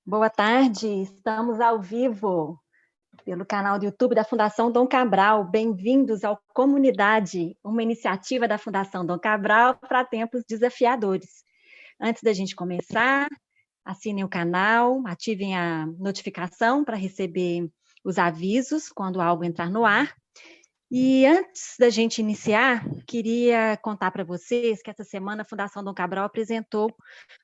Boa tarde, estamos ao vivo pelo canal do YouTube da Fundação Dom Cabral. Bem-vindos ao Comunidade, uma iniciativa da Fundação Dom Cabral para tempos desafiadores. Antes da gente começar, assinem o canal, ativem a notificação para receber os avisos quando algo entrar no ar. E antes da gente iniciar, queria contar para vocês que essa semana a Fundação Dom Cabral apresentou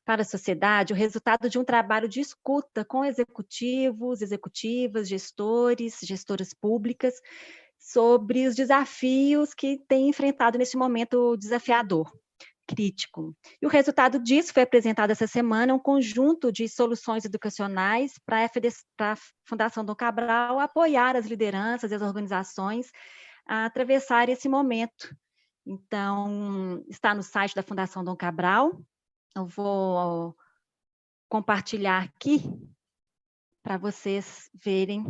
para a sociedade o resultado de um trabalho de escuta com executivos, executivas, gestores, gestoras públicas, sobre os desafios que têm enfrentado nesse momento desafiador, crítico. E o resultado disso foi apresentado essa semana, um conjunto de soluções educacionais para a Fundação Dom Cabral apoiar as lideranças e as organizações a atravessar esse momento. Então, está no site da Fundação Dom Cabral. Eu vou compartilhar aqui para vocês verem,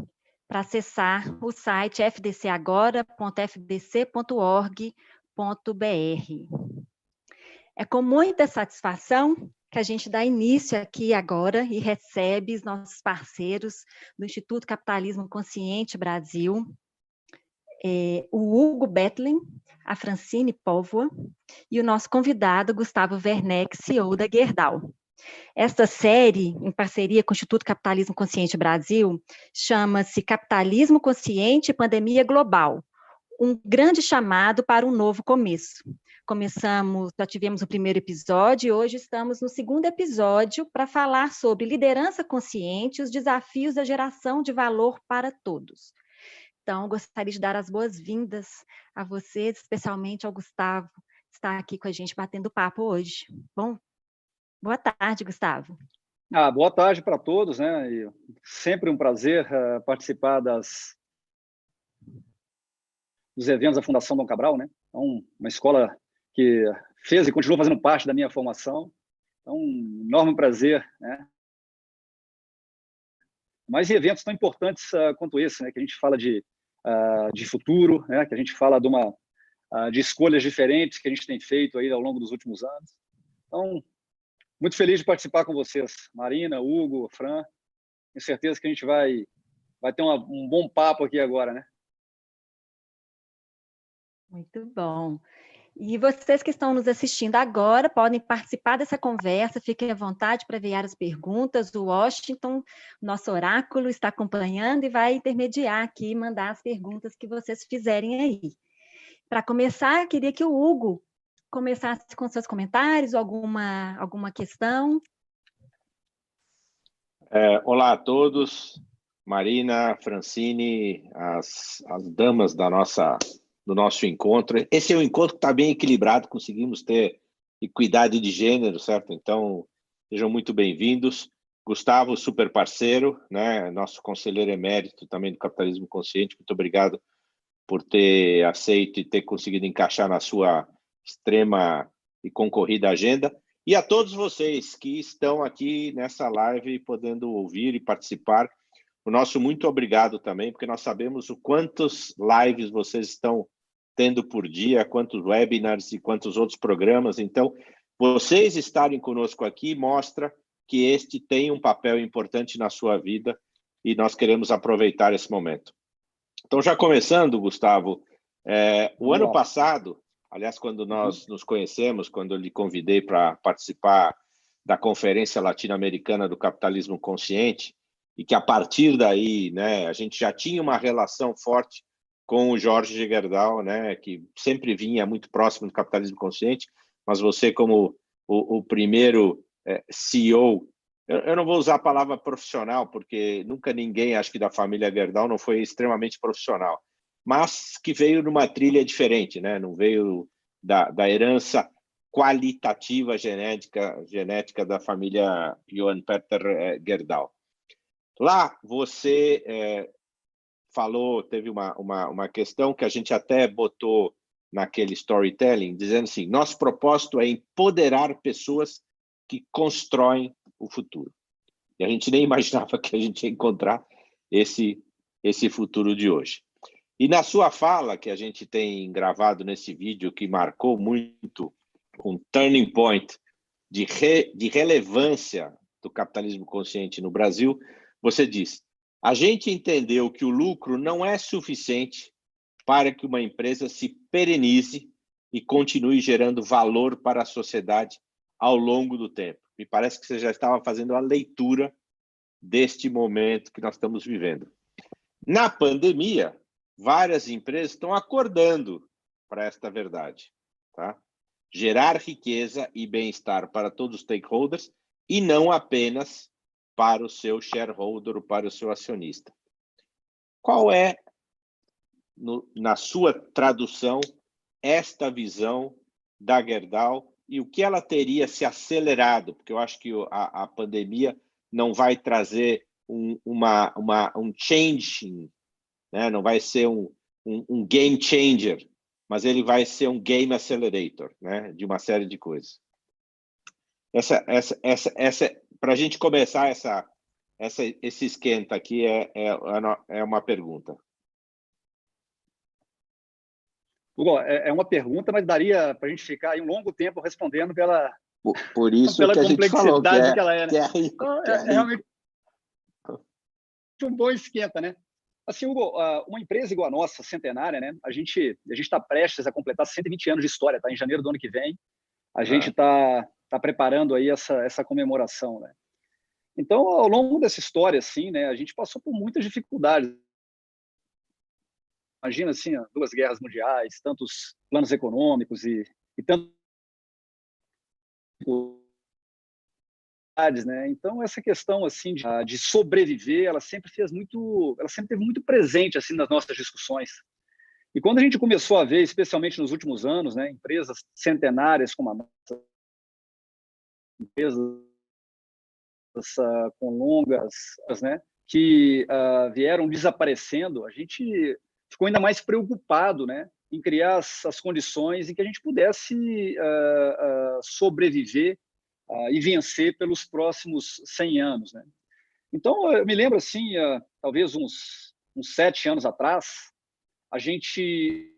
para acessar o site fdcagora.fdc.org.br. É com muita satisfação que a gente dá início aqui agora e recebe os nossos parceiros do Instituto Capitalismo Consciente Brasil, o Hugo Bethlen, a Francine Póvoa e o nosso convidado, Gustavo Werneck, CEO da Gerdau. Esta série, em parceria com o Instituto Capitalismo Consciente Brasil, chama-se Capitalismo Consciente e Pandemia Global, um grande chamado para um novo começo. Já tivemos o primeiro episódio e hoje estamos no segundo episódio para falar sobre liderança consciente e os desafios da geração de valor para todos. Então, gostaria de dar as boas-vindas a vocês, especialmente ao Gustavo, que está aqui com a gente batendo papo hoje. Bom, boa tarde, Gustavo. Boa tarde para todos, né? E sempre um prazer participar dos eventos da Fundação Dom Cabral, né? Então, uma escola que fez e continua fazendo parte da minha formação. Então, um enorme prazer, né? Mas eventos tão importantes quanto esse, né? Que a gente fala de futuro, né? Que a gente fala de escolhas diferentes que a gente tem feito aí ao longo dos últimos anos. Então, muito feliz de participar com vocês, Marina, Hugo, Fran. Tenho certeza que a gente vai ter um bom papo aqui agora, né? Muito bom. E vocês que estão nos assistindo agora podem participar dessa conversa, fiquem à vontade para enviar as perguntas. O Washington, nosso oráculo, está acompanhando e vai intermediar aqui, mandar as perguntas que vocês fizerem aí. Para começar, queria que o Hugo começasse com seus comentários, alguma questão. Olá a todos, Marina, Francine, as damas do nosso encontro. Esse é um encontro que está bem equilibrado, conseguimos ter equidade de gênero, certo? Então, sejam muito bem-vindos. Gustavo, super parceiro, né? Nosso conselheiro emérito também do Capitalismo Consciente, muito obrigado por ter aceito e ter conseguido encaixar na sua extrema e concorrida agenda. E a todos vocês que estão aqui nessa live podendo ouvir e participar, o nosso muito obrigado também, porque nós sabemos o quantos lives vocês estão tendo por dia, quantos webinars e quantos outros programas. Então, vocês estarem conosco aqui mostra que este tem um papel importante na sua vida e nós queremos aproveitar esse momento. Então, já começando, Gustavo, o ano passado, aliás, quando nós nos conhecemos, quando eu lhe convidei para participar da Conferência Latino-Americana do Capitalismo Consciente, e que a partir daí, né, a gente já tinha uma relação forte com o Jorge Gerdau, né, que sempre vinha muito próximo do Capitalismo Consciente, mas você como o primeiro CEO, eu não vou usar a palavra profissional, porque nunca ninguém, acho que da família Gerdau, não foi extremamente profissional, mas que veio numa trilha diferente, né? Não veio da herança qualitativa genética da família Johann Peter Gerdau. Lá você falou, teve uma questão que a gente até botou naquele storytelling, dizendo assim, nosso propósito é empoderar pessoas que constroem o futuro. E a gente nem imaginava que a gente ia encontrar esse futuro de hoje. E na sua fala, que a gente tem gravado nesse vídeo, que marcou muito um turning point de relevância do capitalismo consciente no Brasil, você diz: a gente entendeu que o lucro não é suficiente para que uma empresa se perenize e continue gerando valor para a sociedade ao longo do tempo. Me parece que você já estava fazendo a leitura deste momento que nós estamos vivendo. Na pandemia, várias empresas estão acordando para esta verdade, tá? Gerar riqueza e bem-estar para todos os stakeholders e não apenas para o seu shareholder ou para o seu acionista. Qual é, na sua tradução, esta visão da Gerdau e o que ela teria se acelerado? Porque eu acho que a pandemia não vai trazer um change, né? Não vai ser um game changer, mas ele vai ser um game accelerator, né? De uma série de coisas. Essa para a gente começar esse esquenta aqui é uma pergunta. Hugo, é uma pergunta, mas daria para a gente ficar aí um longo tempo respondendo por isso pela que a gente falou complexidade que ela é. Né? Que é rico, então, que é rico. Realmente um bom esquenta, né? Assim, Hugo, uma empresa igual a nossa, centenária, né? A gente está prestes a completar 120 anos de história, tá? Em janeiro do ano que vem, a gente está preparando aí essa comemoração, né? Então, ao longo dessa história, assim, né? A gente passou por muitas dificuldades. Imagina, assim, 2 guerras mundiais, tantos planos econômicos e tanto, né? Então, essa questão assim de sobreviver, ela sempre teve muito presente assim nas nossas discussões. E quando a gente começou a ver, especialmente nos últimos anos, né, empresas centenárias como a nossa, empresas com longas, né, que vieram desaparecendo, a gente ficou ainda mais preocupado, né, em criar as condições em que a gente pudesse sobreviver e vencer pelos próximos 100 anos. Né? Então, eu me lembro, assim, talvez uns 7 anos atrás, a gente,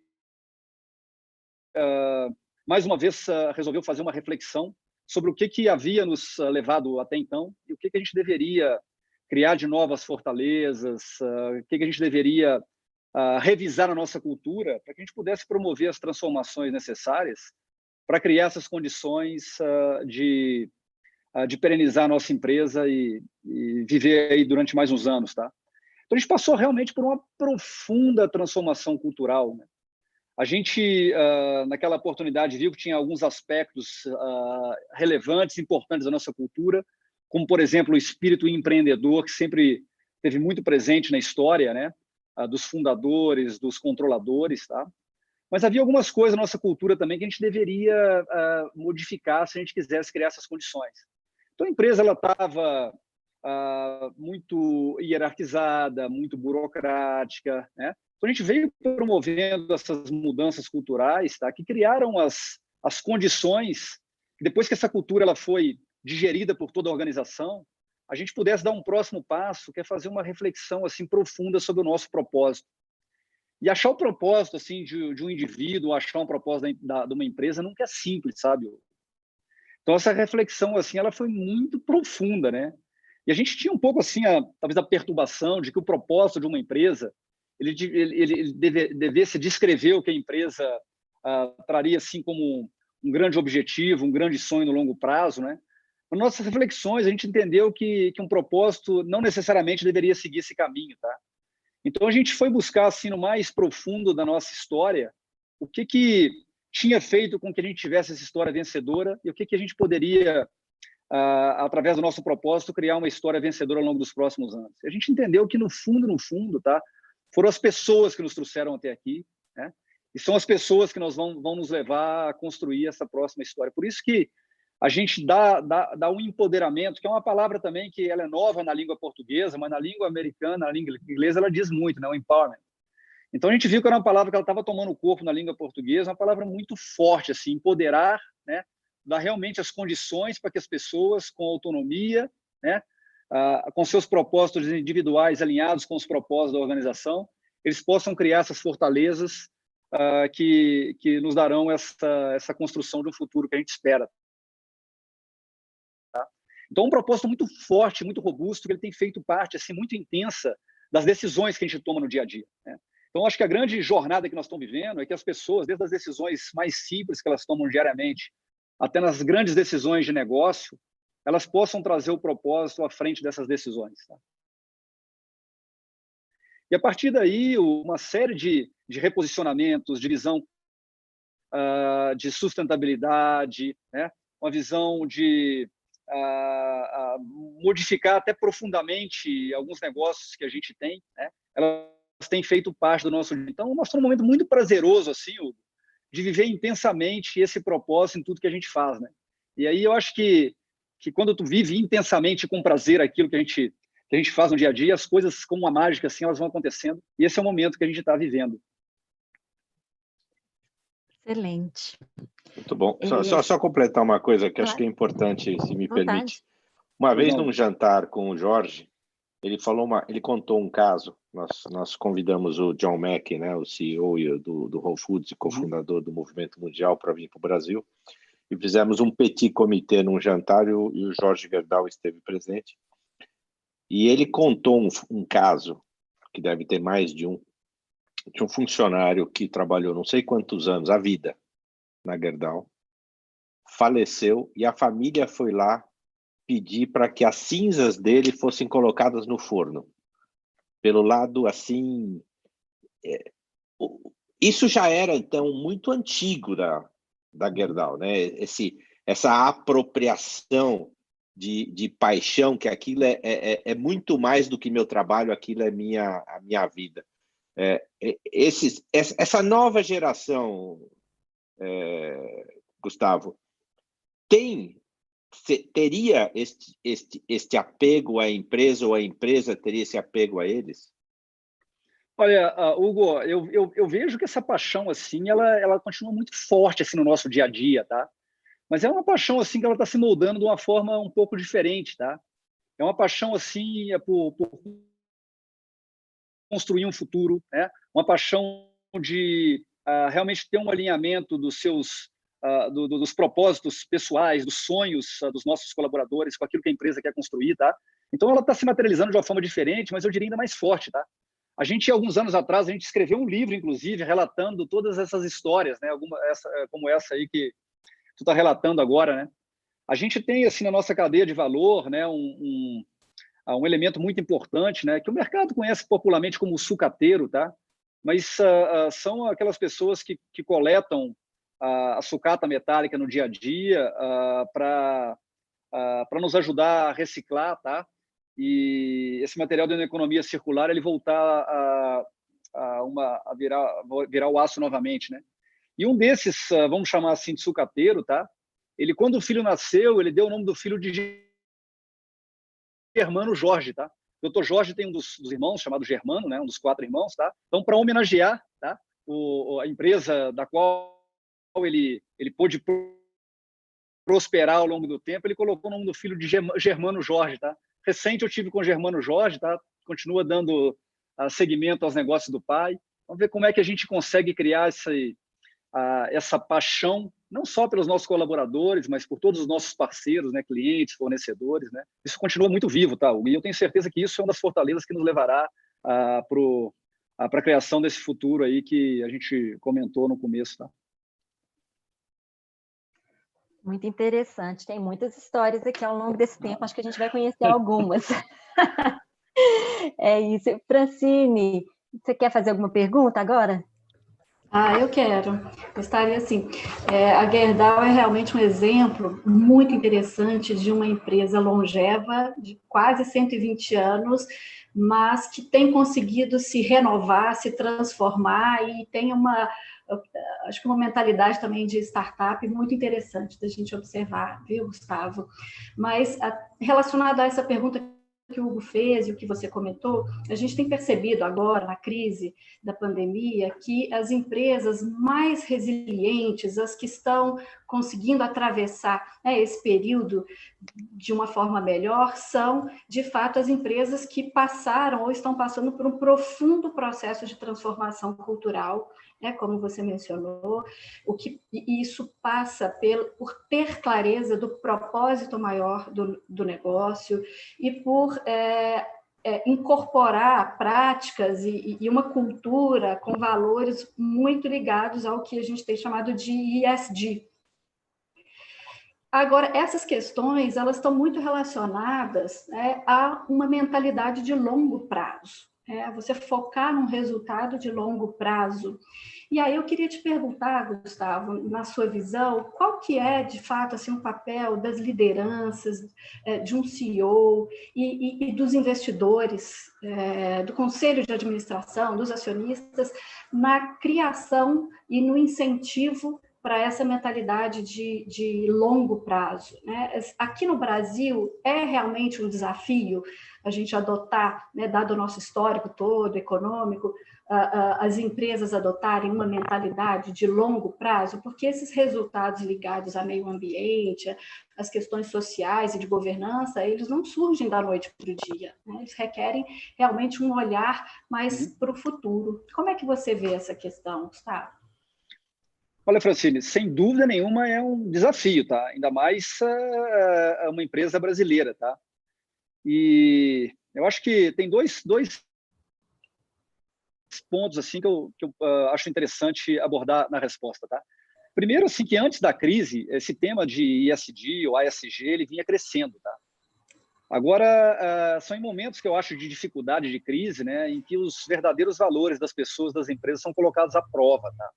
mais uma vez, resolveu fazer uma reflexão sobre o que havia nos levado até então e o que a gente deveria criar de novas fortalezas, o que a gente deveria revisar a nossa cultura para que a gente pudesse promover as transformações necessárias para criar essas condições de perenizar a nossa empresa e viver aí durante mais uns anos, tá? Então, a gente passou realmente por uma profunda transformação cultural, né? A gente, naquela oportunidade, viu que tinha alguns aspectos relevantes, importantes da nossa cultura, como, por exemplo, o espírito empreendedor, que sempre esteve muito presente na história, né? Dos fundadores, dos controladores, tá? Mas havia algumas coisas na nossa cultura também que a gente deveria modificar se a gente quisesse criar essas condições. Então, a empresa estava muito hierarquizada, muito burocrática, né? Então, a gente veio promovendo essas mudanças culturais, tá? Que criaram as condições, que depois que essa cultura ela foi digerida por toda a organização, a gente pudesse dar um próximo passo, que é fazer uma reflexão assim profunda sobre o nosso propósito. E achar o propósito assim de um indivíduo, achar um propósito de uma empresa nunca é simples, sabe? Então, essa reflexão assim, ela foi muito profunda, né? E a gente tinha um pouco assim, talvez a perturbação de que o propósito de uma empresa ele devesse descrever o que a empresa traria assim como um grande objetivo, um grande sonho no longo prazo, né? Nas nossas reflexões, a gente entendeu que um propósito não necessariamente deveria seguir esse caminho, tá? Então, a gente foi buscar assim no mais profundo da nossa história o que tinha feito com que a gente tivesse essa história vencedora e o que a gente poderia, através do nosso propósito, criar uma história vencedora ao longo dos próximos anos. E a gente entendeu que, no fundo, tá, foram as pessoas que nos trouxeram até aqui, né? E são as pessoas que vão nos levar a construir essa próxima história. Por isso que a gente dá um empoderamento, que é uma palavra também que ela é nova na língua portuguesa, mas na língua americana, na língua inglesa, ela diz muito, né? O empowerment. Então, a gente viu que era uma palavra que ela estava tomando corpo na língua portuguesa, uma palavra muito forte, assim, empoderar, né? Dar realmente as condições para que as pessoas com autonomia, né? Com seus propósitos individuais alinhados com os propósitos da organização, eles possam criar essas fortalezas que nos darão essa construção de um futuro que a gente espera. Tá? Então, é um propósito muito forte, muito robusto, que ele tem feito parte assim, muito intensa das decisões que a gente toma no dia a dia, né? Então, acho que a grande jornada que nós estamos vivendo é que as pessoas, desde as decisões mais simples que elas tomam diariamente, até nas grandes decisões de negócio, elas possam trazer o propósito à frente dessas decisões, tá? E a partir daí, uma série de reposicionamentos, de visão de sustentabilidade, né? Uma visão de modificar até profundamente alguns negócios que a gente tem, né? Elas têm feito parte do nosso... Então, nós estamos num momento muito prazeroso, assim, Hugo, de viver intensamente esse propósito em tudo que a gente faz, né? E aí eu acho que quando tu vive intensamente com prazer aquilo que a gente faz no dia a dia, as coisas como uma mágica, assim, elas vão acontecendo. E esse é o momento que a gente está vivendo. Excelente. Muito bom. Só completar uma coisa que acho que é importante, se me permite. Uma vez num jantar com o Jorge, ele contou um caso. Nós convidamos o John Mackey, né, o CEO do Whole Foods e cofundador do Movimento Mundial, para vir para o Brasil, e fizemos um petit comité num jantar e o Jorge Gerdau esteve presente. E ele contou um caso, que deve ter mais de um funcionário que trabalhou não sei quantos anos, a vida, na Gerdau, faleceu e a família foi lá pedir para que as cinzas dele fossem colocadas no forno. Pelo lado, assim... isso já era, então, muito antigo da Gerdau, né? Essa apropriação de paixão, que aquilo é muito mais do que meu trabalho, aquilo é a minha vida. Essa nova geração, Gustavo, teria este apego à empresa, ou a empresa teria esse apego a eles? Olha, Hugo, eu vejo que essa paixão, assim, ela continua muito forte, assim, no nosso dia a dia, tá? Mas é uma paixão, assim, que ela está se moldando de uma forma um pouco diferente, tá? É uma paixão, assim, por construir um futuro, né? Uma paixão de realmente ter um alinhamento dos seus dos propósitos pessoais, dos sonhos dos nossos colaboradores com aquilo que a empresa quer construir, tá? Então ela está se materializando de uma forma diferente, mas eu diria ainda mais forte, tá? A gente, alguns anos atrás, a gente escreveu um livro, inclusive, relatando todas essas histórias, né? Como essa aí que tu está relatando agora, né? A gente tem, assim, na nossa cadeia de valor, né, um elemento muito importante, né, que o mercado conhece popularmente como sucateiro, tá? Mas são aquelas pessoas que coletam a sucata metálica no dia a dia para nos ajudar a reciclar, tá? E esse material dentro da economia circular, ele voltar a virar o aço novamente, né? E um desses, vamos chamar assim de sucateiro, tá? Ele, quando o filho nasceu, ele deu o nome do filho de Germano Jorge, tá? O Dr. Jorge tem um dos irmãos chamado Germano, né? Um dos 4 irmãos, tá? Então, para homenagear, tá? A empresa da qual ele pôde prosperar ao longo do tempo, ele colocou o nome do filho de Germano Jorge, tá? Recente eu tive com o Germano Jorge, tá? Continua dando seguimento aos negócios do pai. Vamos ver como é que a gente consegue criar essa paixão, não só pelos nossos colaboradores, mas por todos os nossos parceiros, né, clientes, fornecedores, né? Isso continua muito vivo, tá? E eu tenho certeza que isso é uma das fortalezas que nos levará para a criação desse futuro aí que a gente comentou no começo, tá? Muito interessante. Tem muitas histórias aqui ao longo desse tempo. Acho que a gente vai conhecer algumas. É isso. Francine, você quer fazer alguma pergunta agora? Eu quero. Gostaria, assim, a Gerdau é realmente um exemplo muito interessante de uma empresa longeva, de quase 120 anos, mas que tem conseguido se renovar, se transformar e tem acho que uma mentalidade também de startup muito interessante da gente observar, viu, Gustavo? Mas relacionado a essa pergunta que o Hugo fez e o que você comentou, a gente tem percebido agora, na crise da pandemia, que as empresas mais resilientes, as que estão conseguindo atravessar, né, esse período de uma forma melhor, são, de fato, as empresas que passaram ou estão passando por um profundo processo de transformação cultural né, como você mencionou, e isso passa por ter clareza do propósito maior do negócio e por incorporar práticas e uma cultura com valores muito ligados ao que a gente tem chamado de ESG. Agora, essas questões, elas estão muito relacionadas, né, a uma mentalidade de longo prazo. Você focar num resultado de longo prazo. E aí eu queria te perguntar, Gustavo, na sua visão, qual que é, de fato, assim, o papel das lideranças, de um CEO e dos investidores, do conselho de administração, dos acionistas, na criação e no incentivo para essa mentalidade de longo prazo, né? Aqui no Brasil, é realmente um desafio a gente adotar, né, dado o nosso histórico todo, econômico, as empresas adotarem uma mentalidade de longo prazo, porque esses resultados ligados ao meio ambiente, as questões sociais e de governança, eles não surgem da noite para o dia, né? Eles requerem realmente um olhar mais para o futuro. Como é que você vê essa questão, Gustavo? Olha, Francine, sem dúvida nenhuma é um desafio, tá? Ainda mais uma empresa brasileira, tá? E eu acho que tem dois pontos assim que eu acho interessante abordar na resposta, tá? Primeiro, assim, que antes da crise, esse tema de ESG ou ASG, ele vinha crescendo, tá? Agora, são em momentos que eu acho de dificuldade, de crise, né, em que os verdadeiros valores das pessoas, das empresas são colocados à prova, tá?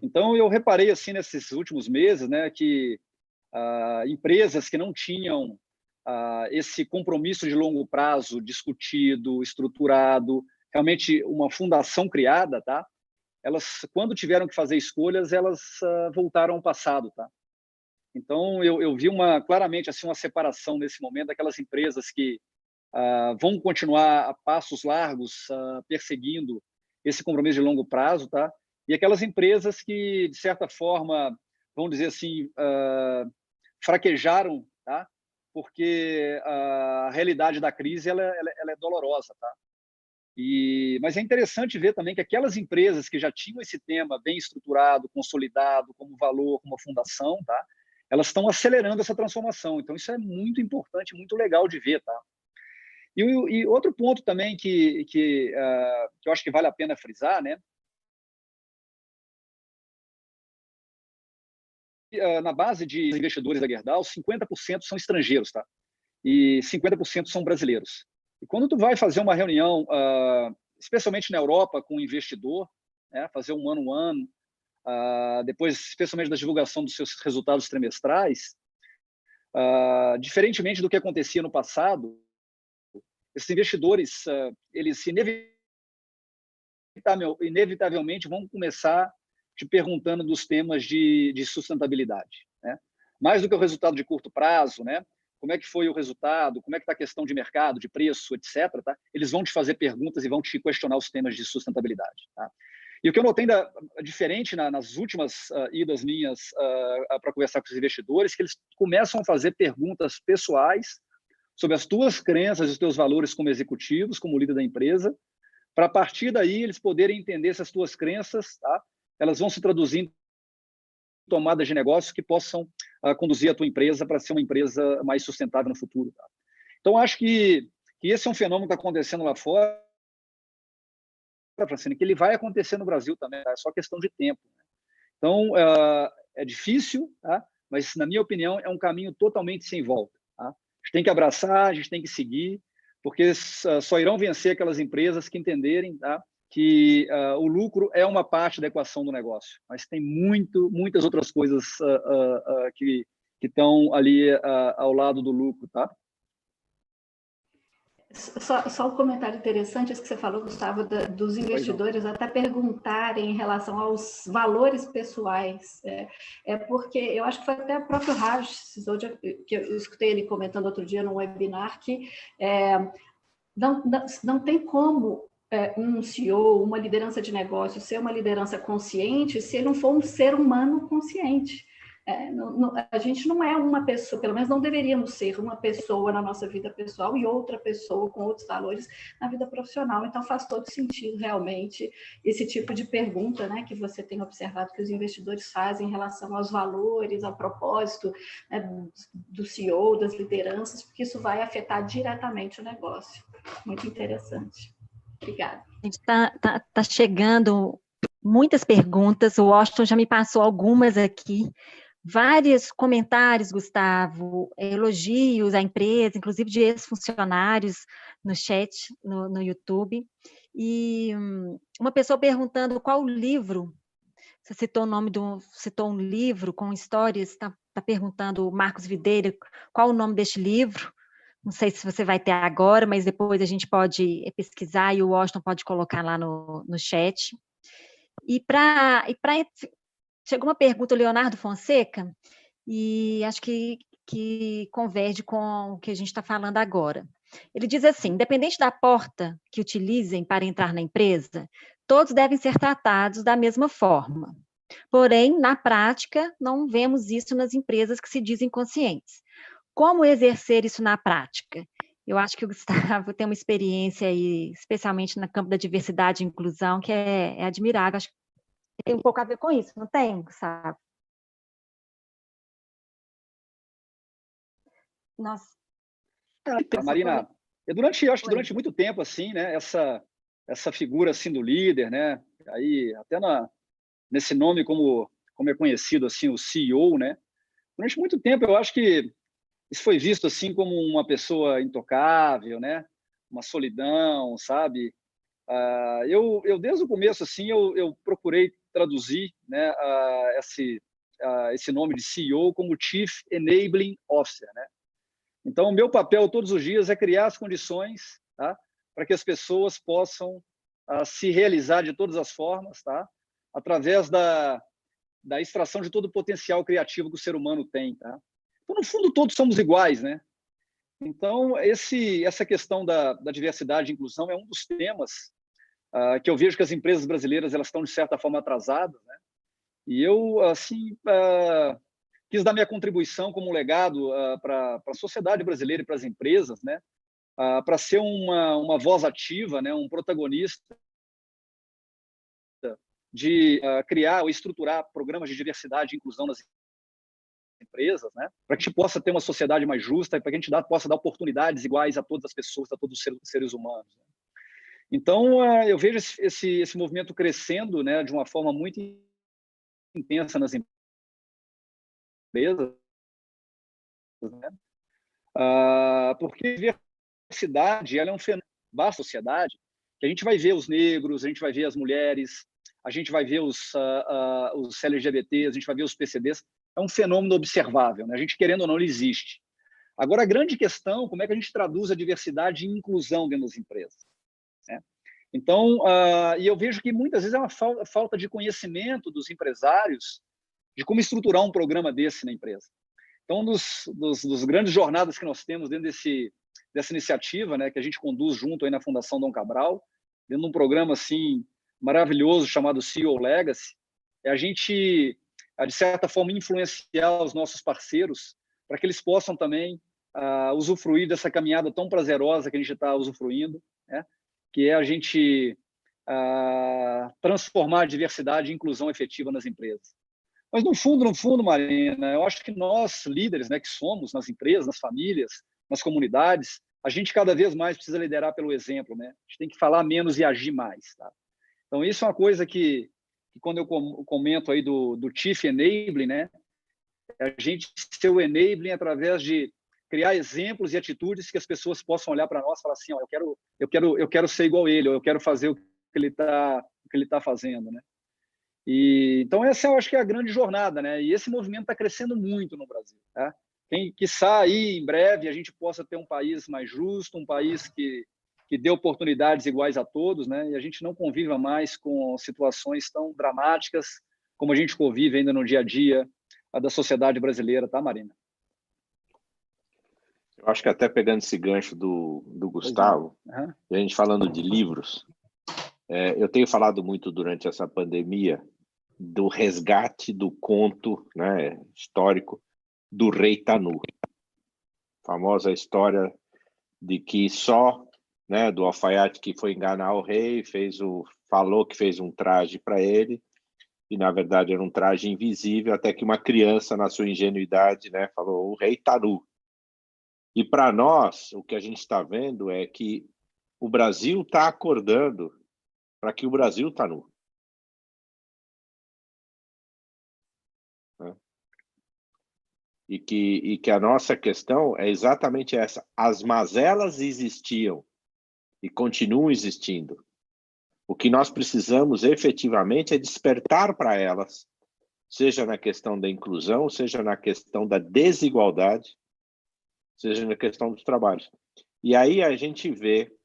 Então, eu reparei, assim, nesses últimos meses, né, que empresas que não tinham esse compromisso de longo prazo discutido, estruturado, realmente uma fundação criada, tá? Elas, quando tiveram que fazer escolhas, elas voltaram ao passado, tá? Então, eu vi claramente assim, uma separação nesse momento daquelas empresas que vão continuar a passos largos perseguindo esse compromisso de longo prazo, tá? E aquelas empresas que, de certa forma, vamos dizer assim, fraquejaram, tá? Porque a realidade da crise ela é dolorosa, tá? Mas é interessante ver também que aquelas empresas que já tinham esse tema bem estruturado, consolidado, como valor, como fundação, tá? Elas estão acelerando essa transformação. Então, isso é muito importante, muito legal de ver, tá? E outro ponto também que eu acho que vale a pena frisar, né? Na base de investidores da Gerdau, 50% são estrangeiros, tá? E 50% são brasileiros. E quando tu vai fazer uma reunião, especialmente na Europa, com um investidor, né, fazer um one-on-one, depois, especialmente da divulgação dos seus resultados trimestrais, diferentemente do que acontecia no passado, esses investidores, eles inevitavelmente vão começar te perguntando dos temas de sustentabilidade, né? Mais do que o resultado de curto prazo, né? Como é que foi o resultado, como é que está a questão de mercado, de preço, etc. Tá? Eles vão te fazer perguntas e vão te questionar os temas de sustentabilidade. Tá? E o que eu notei diferente nas últimas idas minhas para conversar com os investidores, que eles começam a fazer perguntas pessoais sobre as tuas crenças e os teus valores como executivos, como líder da empresa, para a partir daí eles poderem entender se as tuas crenças, tá? Elas vão se traduzir em tomadas de negócio que possam conduzir a tua empresa para ser uma empresa mais sustentável no futuro. Tá? Então, acho que esse é um fenômeno que está acontecendo lá fora, Francine, que ele vai acontecer no Brasil também, tá? É só questão de tempo. Né? Então, é difícil, tá? Mas, na minha opinião, é um caminho totalmente sem volta. Tá? A gente tem que abraçar, a gente tem que seguir, porque só irão vencer aquelas empresas que entenderem, tá? Que o lucro é uma parte da equação do negócio, mas tem muitas outras coisas que estão ali ao lado do lucro, tá? Só um comentário interessante, isso que você falou, Gustavo, dos investidores até perguntarem em relação aos valores pessoais. Porque eu acho que foi até o próprio Raj, que eu escutei ele comentando outro dia num webinar, que não tem como um CEO, uma liderança de negócio, ser uma liderança consciente se ele não for um ser humano consciente. A gente não é uma pessoa, pelo menos não deveríamos ser uma pessoa na nossa vida pessoal e outra pessoa com outros valores na vida profissional. Então, faz todo sentido, realmente, esse tipo de pergunta, né, que você tem observado que os investidores fazem em relação aos valores, ao propósito, né, do CEO, das lideranças, porque isso vai afetar diretamente o negócio. Muito interessante. Obrigada. A gente tá chegando muitas perguntas, o Washington já me passou algumas aqui. Vários comentários, Gustavo, elogios à empresa, inclusive de ex-funcionários no chat, no YouTube. E uma pessoa perguntando qual livro, você citou citou um livro com histórias, está perguntando o Marcos Videira qual o nome deste livro. Não sei se você vai ter agora, mas depois a gente pode pesquisar e o Washington pode colocar lá no chat. Chegou uma pergunta, Leonardo Fonseca, e acho que converge com o que a gente está falando agora. Ele diz assim, independente da porta que utilizem para entrar na empresa, todos devem ser tratados da mesma forma. Porém, na prática, não vemos isso nas empresas que se dizem conscientes. Como exercer isso na prática? Eu acho que o Gustavo tem uma experiência aí, especialmente no campo da diversidade e inclusão, que é admirável. Acho que tem um pouco a ver com isso, não tem, Gustavo? Nossa. Marina, acho que durante muito tempo, assim, né, essa figura, assim, do líder, né, aí, até nesse nome como é conhecido, assim, o CEO, né, durante muito tempo eu acho que isso foi visto, assim, como uma pessoa intocável, né, uma solidão, sabe? Eu desde o começo, assim, eu procurei traduzir, né, esse nome de CEO como Chief Enabling Officer, né? Então, o meu papel todos os dias é criar as condições, tá, para que as pessoas possam se realizar de todas as formas, tá, através da extração de todo o potencial criativo que o ser humano tem, tá? Então, no fundo, todos somos iguais, né? Então, essa questão da diversidade e inclusão é um dos temas que eu vejo que as empresas brasileiras elas estão, de certa forma, atrasadas, né? E eu, assim, quis dar minha contribuição como legado para a sociedade brasileira e para as empresas, né? Para ser uma voz ativa, né? Um protagonista de criar ou estruturar programas de diversidade e inclusão nas empresas, né? Para que a gente possa ter uma sociedade mais justa e para que a gente possa dar oportunidades iguais a todas as pessoas, a todos os seres humanos. Então, eu vejo esse movimento crescendo, né, de uma forma muito intensa nas empresas, né? Porque a diversidade ela é um fenômeno da sociedade, que a gente vai ver os negros, a gente vai ver as mulheres, a gente vai ver os LGBTs, a gente vai ver os PCDs. É um fenômeno observável, né? A gente, querendo ou não, ele existe. Agora, a grande questão, como é que a gente traduz a diversidade em inclusão dentro das empresas, né? Então, e eu vejo que muitas vezes é uma falta de conhecimento dos empresários de como estruturar um programa desse na empresa. Então, um dos grandes jornadas que nós temos dentro dessa iniciativa, né, que a gente conduz junto aí na Fundação Dom Cabral, dentro de um programa assim maravilhoso chamado CEO Legacy, é a gente, de certa forma, influenciar os nossos parceiros para que eles possam também usufruir dessa caminhada tão prazerosa que a gente está usufruindo, né? Que é a gente transformar a diversidade e inclusão efetiva nas empresas. Mas, no fundo, Marina, eu acho que nós, líderes, né, que somos nas empresas, nas famílias, nas comunidades, a gente cada vez mais precisa liderar pelo exemplo, né? A gente tem que falar menos e agir mais, tá? Então, isso é uma coisa que quando eu comento aí do Chief Enabling, né, a gente ser o enabling através de criar exemplos e atitudes que as pessoas possam olhar para nós e falar assim, ó, eu quero ser igual a ele, ou eu quero fazer o que ele tá fazendo, né? E então essa eu acho que é a grande jornada, né? E esse movimento está crescendo muito no Brasil, tá? Quiçá aí em breve a gente possa ter um país mais justo, um país que dê oportunidades iguais a todos, né? E a gente não conviva mais com situações tão dramáticas como a gente convive ainda no dia a dia da sociedade brasileira, tá, Marina? Eu acho que até pegando esse gancho do Gustavo, a gente falando de livros, eu tenho falado muito durante essa pandemia do resgate do conto, né, histórico do rei Tanu. Famosa história de que só, né, do alfaiate que foi enganar o rei, falou que fez um traje para ele, e na verdade era um traje invisível, até que uma criança, na sua ingenuidade, né, falou: o rei Tanu. E para nós, o que a gente está vendo é que o Brasil está acordando para que o Brasil está nu. Né? E que a nossa questão é exatamente essa. As mazelas existiam e continuam existindo. O que nós precisamos efetivamente é despertar para elas, seja na questão da inclusão, seja na questão da desigualdade, seja na questão dos trabalhos. E aí a gente vê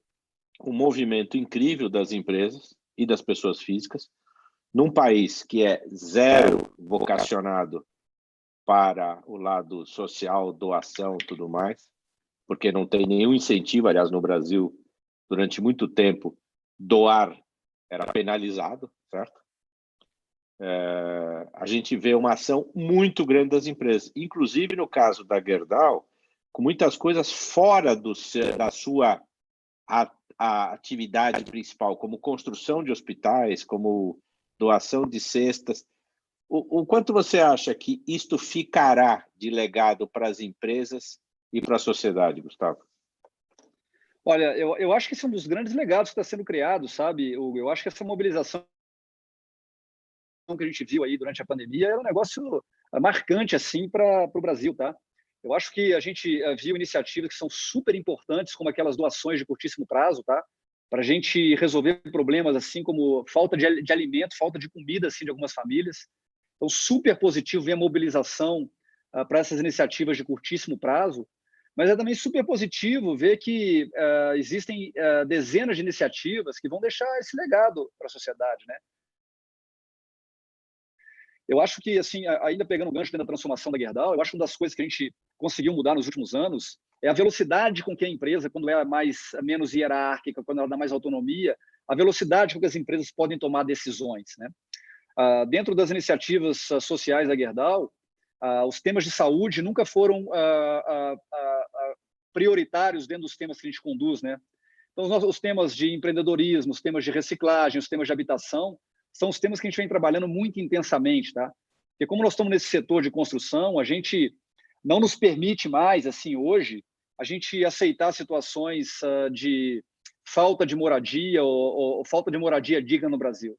um movimento incrível das empresas e das pessoas físicas, num país que é zero vocacionado para o lado social, doação, tudo mais, porque não tem nenhum incentivo. Aliás, no Brasil, durante muito tempo, doar era penalizado, certo? A gente vê uma ação muito grande das empresas, inclusive no caso da Gerdau, com muitas coisas fora da sua a atividade principal, como construção de hospitais, como doação de cestas. O quanto você acha que isto ficará de legado para as empresas e para a sociedade, Gustavo? Olha, eu acho que esse é um dos grandes legados que está sendo criado, sabe? Eu acho que essa mobilização que a gente viu aí durante a pandemia era um negócio marcante assim para o Brasil, tá? Eu acho que a gente viu iniciativas que são super importantes, como aquelas doações de curtíssimo prazo, tá? Para a gente resolver problemas assim como falta de alimento, falta de comida assim de algumas famílias. Então, super positivo ver a mobilização para essas iniciativas de curtíssimo prazo, mas é também super positivo ver que existem dezenas de iniciativas que vão deixar esse legado para a sociedade, né? Eu acho que, assim, ainda pegando o gancho da transformação da Gerdau, eu acho que uma das coisas que a gente conseguiu mudar nos últimos anos é a velocidade com que a empresa, quando é menos hierárquica, quando ela dá mais autonomia, a velocidade com que as empresas podem tomar decisões, né? Dentro das iniciativas sociais da Gerdau, os temas de saúde nunca foram prioritários dentro dos temas que a gente conduz, né? Então, os temas de empreendedorismo, os temas de reciclagem, os temas de habitação, são os temas que a gente vem trabalhando muito intensamente, tá? Porque como nós estamos nesse setor de construção, a gente não nos permite mais, assim, hoje, a gente aceitar situações de falta de moradia ou falta de moradia digna no Brasil.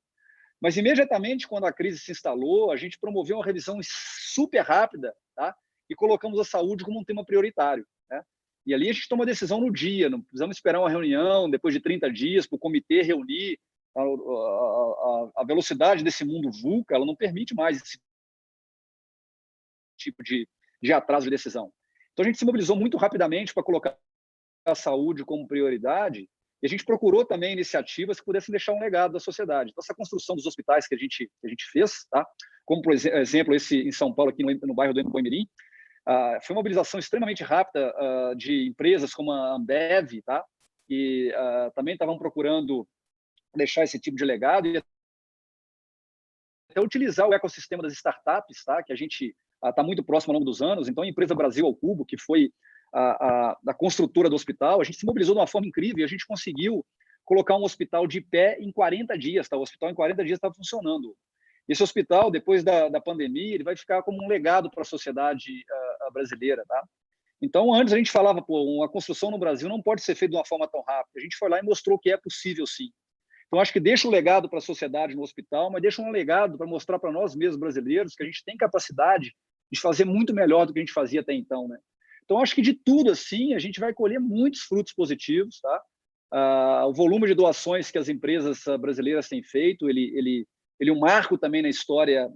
Mas, imediatamente, quando a crise se instalou, a gente promoveu uma revisão super rápida, tá? E colocamos a saúde como um tema prioritário, né? E ali a gente toma a decisão no dia, não precisamos esperar uma reunião depois de 30 dias para o comitê reunir. A velocidade desse mundo VUCA, ela não permite mais esse tipo de atraso de decisão. Então, a gente se mobilizou muito rapidamente para colocar a saúde como prioridade, e a gente procurou também iniciativas que pudessem deixar um legado da sociedade. Então, essa construção dos hospitais que a gente fez, tá? Como, por exemplo, esse em São Paulo, aqui no bairro do Boimirim, foi uma mobilização extremamente rápida de empresas como a Ambev, tá? E também estavam procurando deixar esse tipo de legado e até utilizar o ecossistema das startups, tá? Que a gente está muito próximo ao longo dos anos. Então, a empresa Brasil ao Cubo, que foi a construtora do hospital, a gente se mobilizou de uma forma incrível e a gente conseguiu colocar um hospital de pé em 40 dias. Tá? O hospital em 40 dias estava funcionando. Esse hospital, depois da pandemia, ele vai ficar como um legado para a sociedade brasileira. Tá? Então, antes a gente falava, pô, uma construção no Brasil não pode ser feita de uma forma tão rápida. A gente foi lá e mostrou que é possível, sim. Então, acho que deixa um legado para a sociedade no hospital, mas deixa um legado para mostrar para nós mesmos brasileiros que a gente tem capacidade de fazer muito melhor do que a gente fazia até então, né? Então, acho que de tudo assim, a gente vai colher muitos frutos positivos, tá? O volume de doações que as empresas brasileiras têm feito, ele é um marco também na história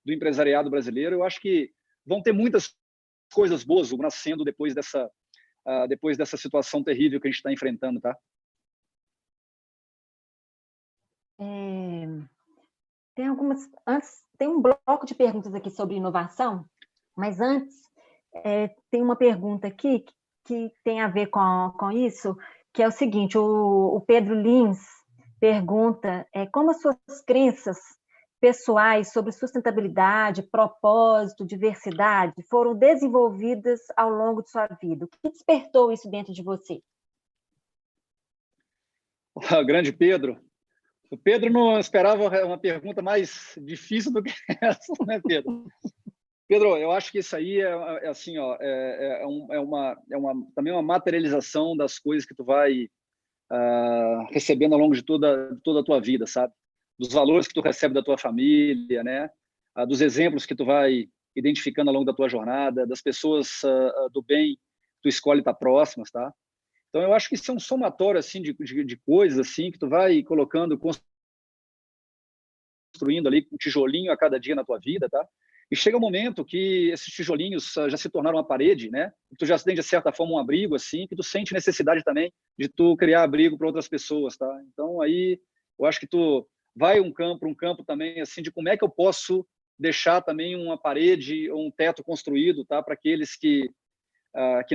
do empresariado brasileiro. Eu acho que vão ter muitas coisas boas nascendo depois dessa situação terrível que a gente está enfrentando, tá? Tem um bloco de perguntas aqui sobre inovação, mas antes tem uma pergunta aqui que tem a ver com isso, que é o seguinte: o Pedro Lins pergunta como as suas crenças pessoais sobre sustentabilidade, propósito, diversidade foram desenvolvidas ao longo de sua vida. O que despertou isso dentro de você? O grande Pedro. O Pedro não esperava uma pergunta mais difícil do que essa, né, Pedro? Pedro, eu acho que isso aí assim, ó, também uma materialização das coisas que tu vai recebendo ao longo de toda a tua vida, sabe? Dos valores que tu recebe da tua família, né? Dos exemplos que tu vai identificando ao longo da tua jornada, das pessoas do bem que tu escolhe estar próximas, tá? Então, eu acho que isso é um somatório assim de coisas assim que tu vai colocando, construindo ali um tijolinho a cada dia na tua vida, tá? E chega um momento que esses tijolinhos já se tornaram uma parede, né? Tu já tem de certa forma um abrigo assim, que tu sente necessidade também de tu criar abrigo para outras pessoas, tá? Então aí eu acho que tu vai um campo também assim de como é que eu posso deixar também uma parede ou um teto construído, tá? Para aqueles que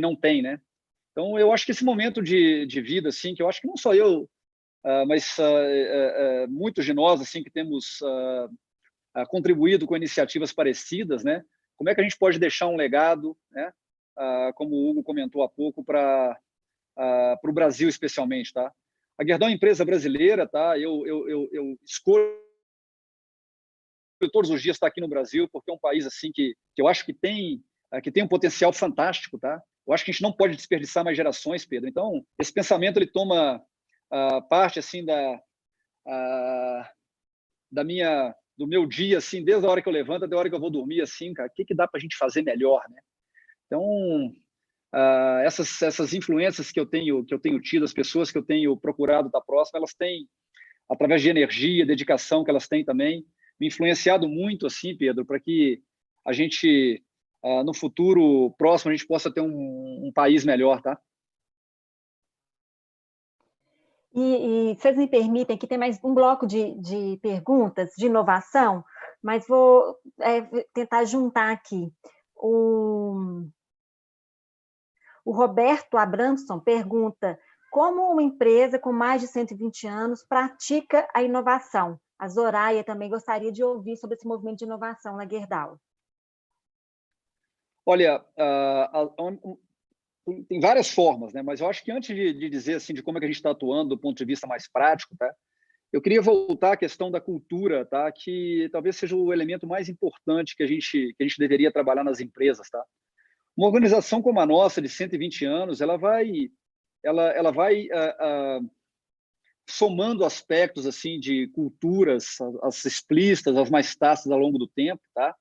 não têm, né? Então eu acho que esse momento de vida assim, que eu acho que não só eu, mas muitos de nós assim que temos contribuído com iniciativas parecidas, né? Como é que a gente pode deixar um legado, né? Como o Hugo comentou há pouco, para o Brasil especialmente, tá? A Gerdau é uma empresa brasileira, tá? Eu escolho todos os dias estar aqui no Brasil porque é um país assim que eu acho que tem um potencial fantástico, tá? Eu acho que a gente não pode desperdiçar mais gerações, Pedro. Então esse pensamento ele toma parte assim do meu dia, assim, desde a hora que eu levanto até a hora que eu vou dormir, assim, cara, o que dá para a gente fazer melhor, né? Então, essas influências que eu tenho tido, as pessoas que eu tenho procurado estar próximo, elas têm, através de energia, dedicação que elas têm também, me influenciado muito, assim, Pedro, para que a gente, no futuro próximo, a gente possa ter um país melhor, tá? E vocês me permitem que tem mais um bloco de perguntas de inovação, mas vou tentar juntar aqui. O Roberto Abramson pergunta como uma empresa com mais de 120 anos pratica a inovação. A Zoraia também gostaria de ouvir sobre esse movimento de inovação na Gerdau. Olha, tem várias formas, né? Mas eu acho que antes de dizer assim de como é que a gente está atuando do ponto de vista mais prático, tá? Eu queria voltar à questão da cultura, tá? Que talvez seja o elemento mais importante que a gente deveria trabalhar nas empresas, tá? Uma organização como a nossa de 120 anos, ela vai somando aspectos assim de culturas, as explícitas, as mais tácitas ao longo do tempo, tá?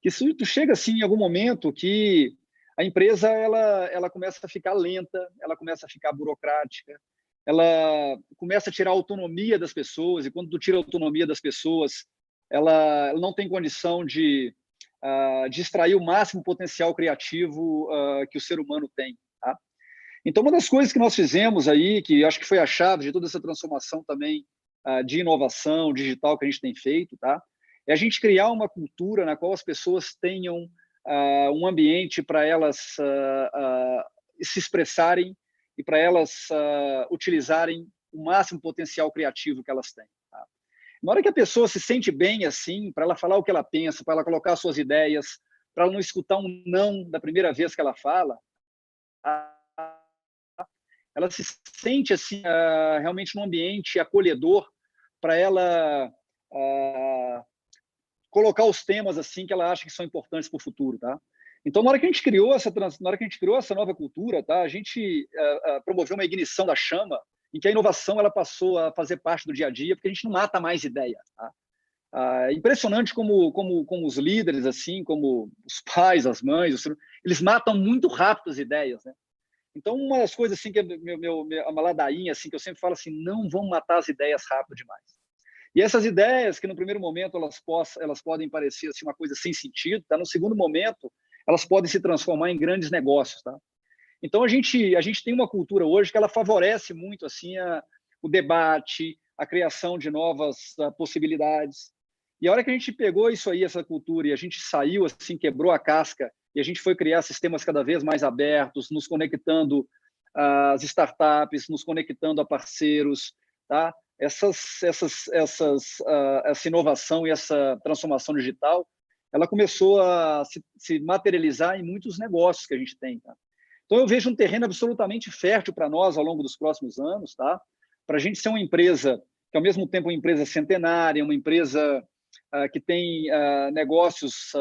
Que se tu chega assim em algum momento que a empresa ela começa a ficar lenta, ela começa a ficar burocrática, ela começa a tirar a autonomia das pessoas, e quando tu tira a autonomia das pessoas, ela não tem condição de extrair o máximo potencial criativo que o ser humano tem, tá? Então, uma das coisas que nós fizemos aí, que acho que foi a chave de toda essa transformação também de inovação digital que a gente tem feito, tá? É a gente criar uma cultura na qual as pessoas tenham um ambiente para elas se expressarem e para elas utilizarem o máximo potencial criativo que elas têm, tá? Na hora que a pessoa se sente bem assim, para ela falar o que ela pensa, para ela colocar suas ideias, para ela não escutar um não da primeira vez que ela fala, ela se sente assim realmente num ambiente acolhedor para ela colocar os temas assim que ela acha que são importantes para o futuro, tá? Então, na hora que a gente criou essa nova cultura, tá? A gente promoveu uma ignição da chama em que a inovação ela passou a fazer parte do dia a dia, porque a gente não mata mais ideia, tá? Impressionante como os líderes, assim, como os pais, as mães, eles matam muito rápido as ideias, né? Então, uma das coisas assim que a ladainha assim que eu sempre falo assim, não vão matar as ideias rápido demais. E essas ideias que no primeiro momento elas podem parecer assim uma coisa sem sentido, tá? No segundo momento elas podem se transformar em grandes negócios, tá? Então a gente tem uma cultura hoje que ela favorece muito assim o debate, a criação de novas possibilidades. E a hora que a gente pegou isso aí, essa cultura, e a gente saiu assim, quebrou a casca, e a gente foi criar sistemas cada vez mais abertos, nos conectando às startups, nos conectando a parceiros, tá? essa inovação e essa transformação digital, ela começou a se materializar em muitos negócios que a gente tem. Tá? Então, eu vejo um terreno absolutamente fértil para nós ao longo dos próximos anos, tá? Para a gente ser uma empresa que, ao mesmo tempo, é uma empresa centenária, uma empresa que tem negócios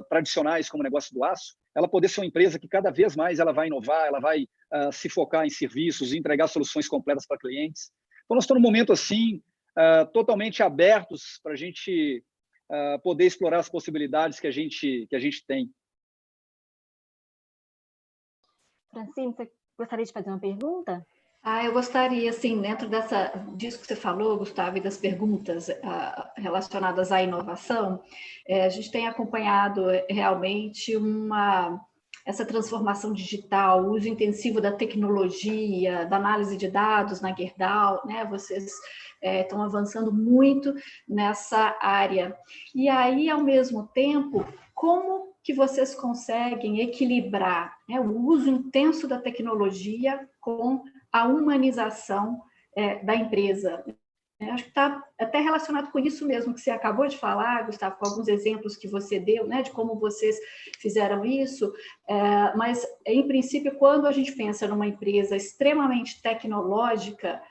tradicionais, como o negócio do aço, ela poder ser uma empresa que cada vez mais ela vai inovar, ela vai se focar em serviços, entregar soluções completas para clientes. Então, nós estamos num momento assim, totalmente abertos para a gente poder explorar as possibilidades que a gente tem. Francine, você gostaria de fazer uma pergunta? Eu gostaria, assim, dentro disso que você falou, Gustavo, e das perguntas relacionadas à inovação, a gente tem acompanhado realmente essa transformação digital, o uso intensivo da tecnologia, da análise de dados na Gerdau, né? Vocês estão avançando muito nessa área. E aí, ao mesmo tempo, como que vocês conseguem equilibrar, né, o uso intenso da tecnologia com a humanização da empresa? Acho que está até relacionado com isso mesmo que você acabou de falar, Gustavo, com alguns exemplos que você deu, né, de como vocês fizeram isso, mas, em princípio, quando a gente pensa numa empresa extremamente tecnológica,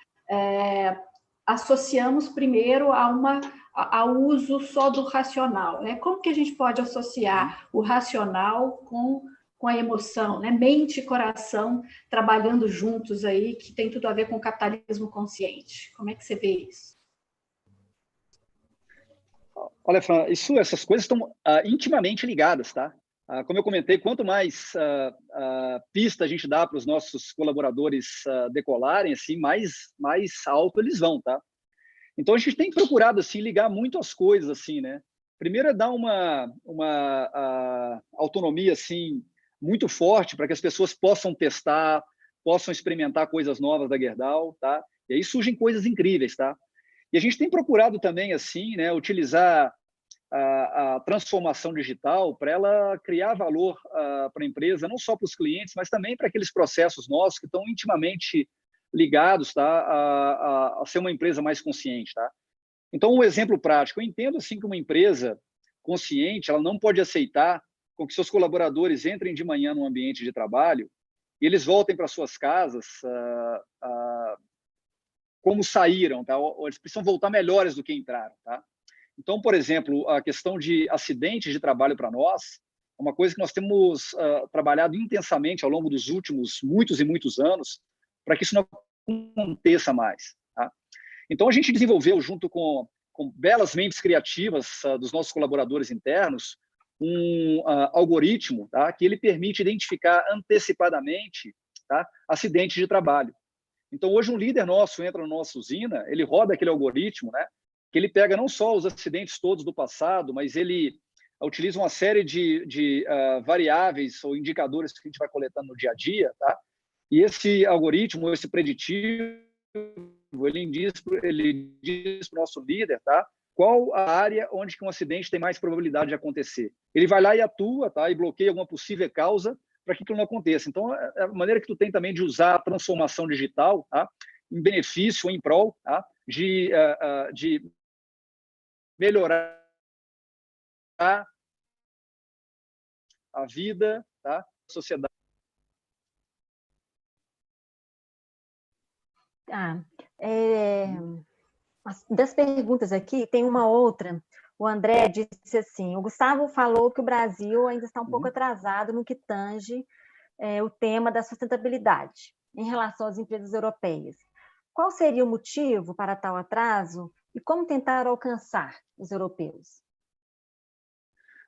associamos primeiro ao uso só do racional, né? Como que a gente pode associar o racional com a emoção, né? Mente e coração trabalhando juntos aí, que tem tudo a ver com o capitalismo consciente. Como é que você vê isso? Olha, Fran, essas coisas estão intimamente ligadas, tá? Como eu comentei, quanto mais pista a gente dá para os nossos colaboradores decolarem, assim, mais alto eles vão, tá? Então, a gente tem procurado assim, ligar muito as coisas, assim, né? Primeiro é dar uma autonomia assim, muito forte para que as pessoas possam testar, possam experimentar coisas novas da Gerdau, tá? E aí surgem coisas incríveis, tá? E a gente tem procurado também, assim, né, utilizar a transformação digital para ela criar valor para a empresa, não só para os clientes, mas também para aqueles processos nossos que estão intimamente ligados, tá, a ser uma empresa mais consciente, tá? Então, um exemplo prático, eu entendo assim que uma empresa consciente, ela não pode aceitar com que seus colaboradores entrem de manhã no ambiente de trabalho e eles voltem para suas casas como saíram, tá? Ou eles precisam voltar melhores do que entraram, tá? Então, por exemplo, a questão de acidentes de trabalho para nós é uma coisa que nós temos trabalhado intensamente ao longo dos últimos muitos e muitos anos para que isso não aconteça mais. Tá? Então, a gente desenvolveu, junto com belas mentes criativas dos nossos colaboradores internos, um algoritmo, tá? Que ele permite identificar antecipadamente, tá? Acidentes de trabalho. Então, hoje, um líder nosso entra na nossa usina, ele roda aquele algoritmo, né? Que ele pega não só os acidentes todos do passado, mas ele utiliza uma série de variáveis ou indicadores que a gente vai coletando no dia a dia, tá? E esse algoritmo, esse preditivo, ele diz para o nosso líder, tá? Qual a área onde que um acidente tem mais probabilidade de acontecer. Ele vai lá e atua, tá? E bloqueia alguma possível causa para que aquilo não aconteça. Então, é a maneira que tu tem também de usar a transformação digital, tá? Em benefício, em prol, tá? De melhorar a vida, tá? A sociedade. Das perguntas aqui, tem uma outra. O André disse assim, o Gustavo falou que o Brasil ainda está um pouco atrasado no que tange o tema da sustentabilidade em relação às empresas europeias. Qual seria o motivo para tal atraso e como tentar alcançar os europeus?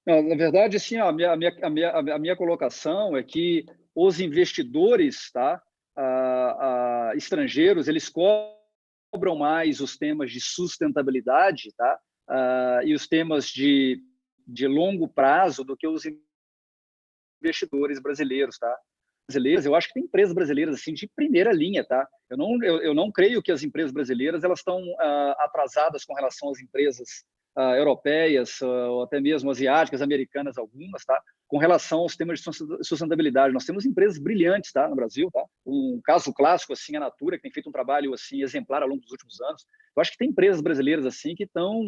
Não, na verdade, assim, a minha colocação é que os investidores, tá, estrangeiros, eles cobram mais os temas de sustentabilidade, tá, e os temas de longo prazo do que os investidores brasileiros, tá? Eu acho que tem empresas brasileiras assim de primeira linha, tá? Eu não creio que as empresas brasileiras elas estão atrasadas com relação às empresas europeias, ou até mesmo asiáticas, americanas, algumas, tá? Com relação aos temas de sustentabilidade. Nós temos empresas brilhantes, tá, no Brasil, tá? Um caso clássico, assim, a Natura, que tem feito um trabalho, assim, exemplar ao longo dos últimos anos. Eu acho que tem empresas brasileiras, assim, que estão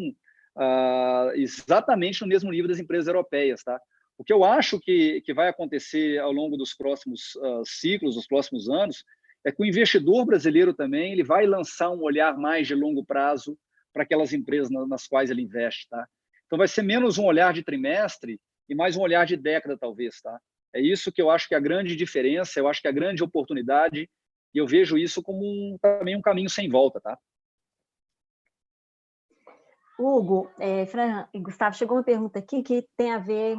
exatamente no mesmo nível das empresas europeias, tá? O que eu acho que vai acontecer ao longo dos próximos ciclos, dos próximos anos, é que o investidor brasileiro também ele vai lançar um olhar mais de longo prazo para aquelas empresas nas quais ele investe, tá? Então vai ser menos um olhar de trimestre e mais um olhar de década, talvez, tá? É isso que eu acho que é a grande diferença, eu acho que é a grande oportunidade, e eu vejo isso como também um caminho sem volta, tá? Hugo, Fran e Gustavo, chegou uma pergunta aqui que tem a ver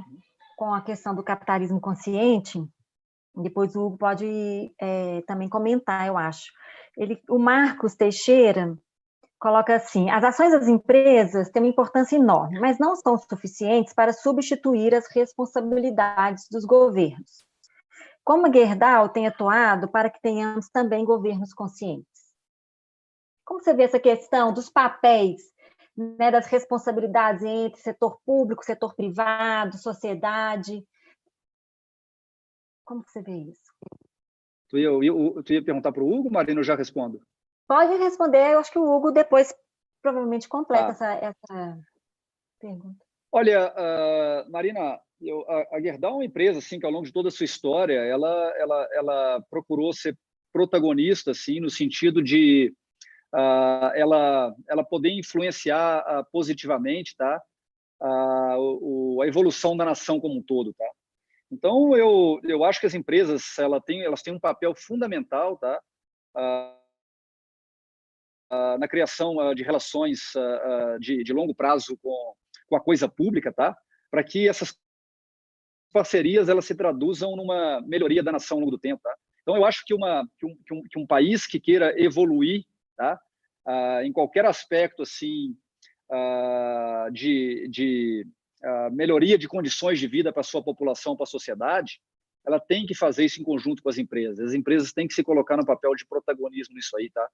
com a questão do capitalismo consciente. Depois o Hugo pode também comentar, eu acho. O Marcos Teixeira coloca assim: as ações das empresas têm uma importância enorme, mas não são suficientes para substituir as responsabilidades dos governos. Como a Gerdau tem atuado para que tenhamos também governos conscientes? Como você vê essa questão dos papéis, né, das responsabilidades entre setor público, setor privado, sociedade? Como você vê isso? Tu ia perguntar para o Hugo, Marina, eu já respondo? Pode responder, eu acho que o Hugo depois provavelmente completa essa pergunta. Olha, Marina, a Gerdau é uma empresa assim, que ao longo de toda a sua história, ela procurou ser protagonista assim, no sentido de ela poder influenciar positivamente, tá? A evolução da nação como um todo, tá? Então, eu acho que as empresas elas têm um papel fundamental, tá? Na criação de relações de longo prazo com a coisa pública, tá? Para que essas parcerias elas se traduzam numa melhoria da nação ao longo do tempo, tá? Então, eu acho que um país que queira evoluir, tá? Em qualquer aspecto assim de melhoria de condições de vida para a sua população, para a sociedade, ela tem que fazer isso em conjunto com as empresas. As empresas têm que se colocar no papel de protagonismo nisso aí, tá?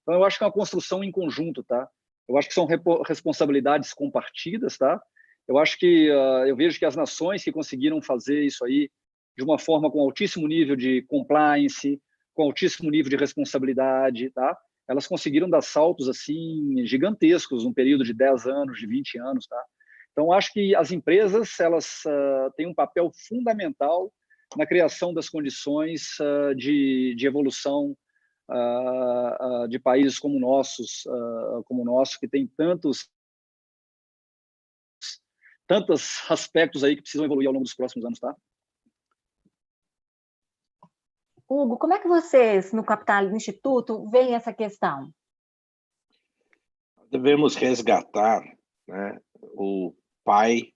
Então, eu acho que é uma construção em conjunto, tá? Eu acho que são responsabilidades compartidas, tá? Eu acho que eu vejo que as nações que conseguiram fazer isso aí de uma forma com altíssimo nível de compliance, com altíssimo nível de responsabilidade, tá? Elas conseguiram dar saltos assim gigantescos num período de 10 anos, de 20 anos, tá? Então, acho que as empresas elas têm um papel fundamental na criação das condições de evolução de países como o nosso, que tem tantos aspectos aí que precisam evoluir ao longo dos próximos anos, tá? Hugo, como é que vocês, no Capital Instituto, veem essa questão? Devemos resgatar, né, o pai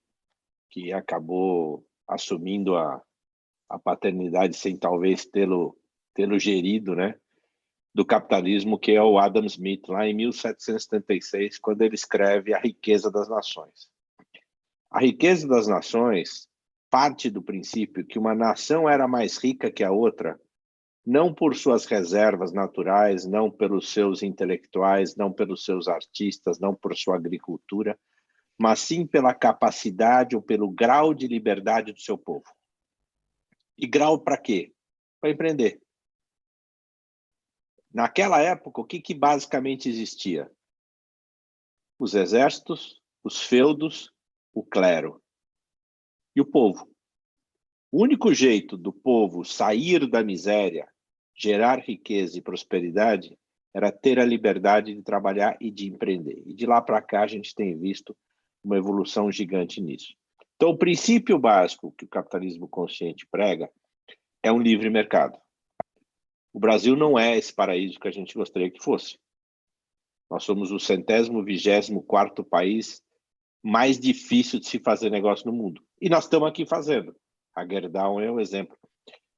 que acabou assumindo a paternidade sem talvez tê-lo gerido, né, do capitalismo, que é o Adam Smith, lá em 1776, quando ele escreve A Riqueza das Nações. A riqueza das nações parte do princípio que uma nação era mais rica que a outra, não por suas reservas naturais, não pelos seus intelectuais, não pelos seus artistas, não por sua agricultura, mas sim pela capacidade ou pelo grau de liberdade do seu povo. E grau para quê? Para empreender. Naquela época, o que basicamente existia? Os exércitos, os feudos, o clero e o povo. O único jeito do povo sair da miséria, gerar riqueza e prosperidade, era ter a liberdade de trabalhar e de empreender. E de lá para cá a gente tem visto uma evolução gigante nisso. Então, o princípio básico que o capitalismo consciente prega é um livre mercado. O Brasil não é esse paraíso que a gente gostaria que fosse. Nós somos o 124º país mais difícil de se fazer negócio no mundo. E nós estamos aqui fazendo. A Gerdau é um exemplo.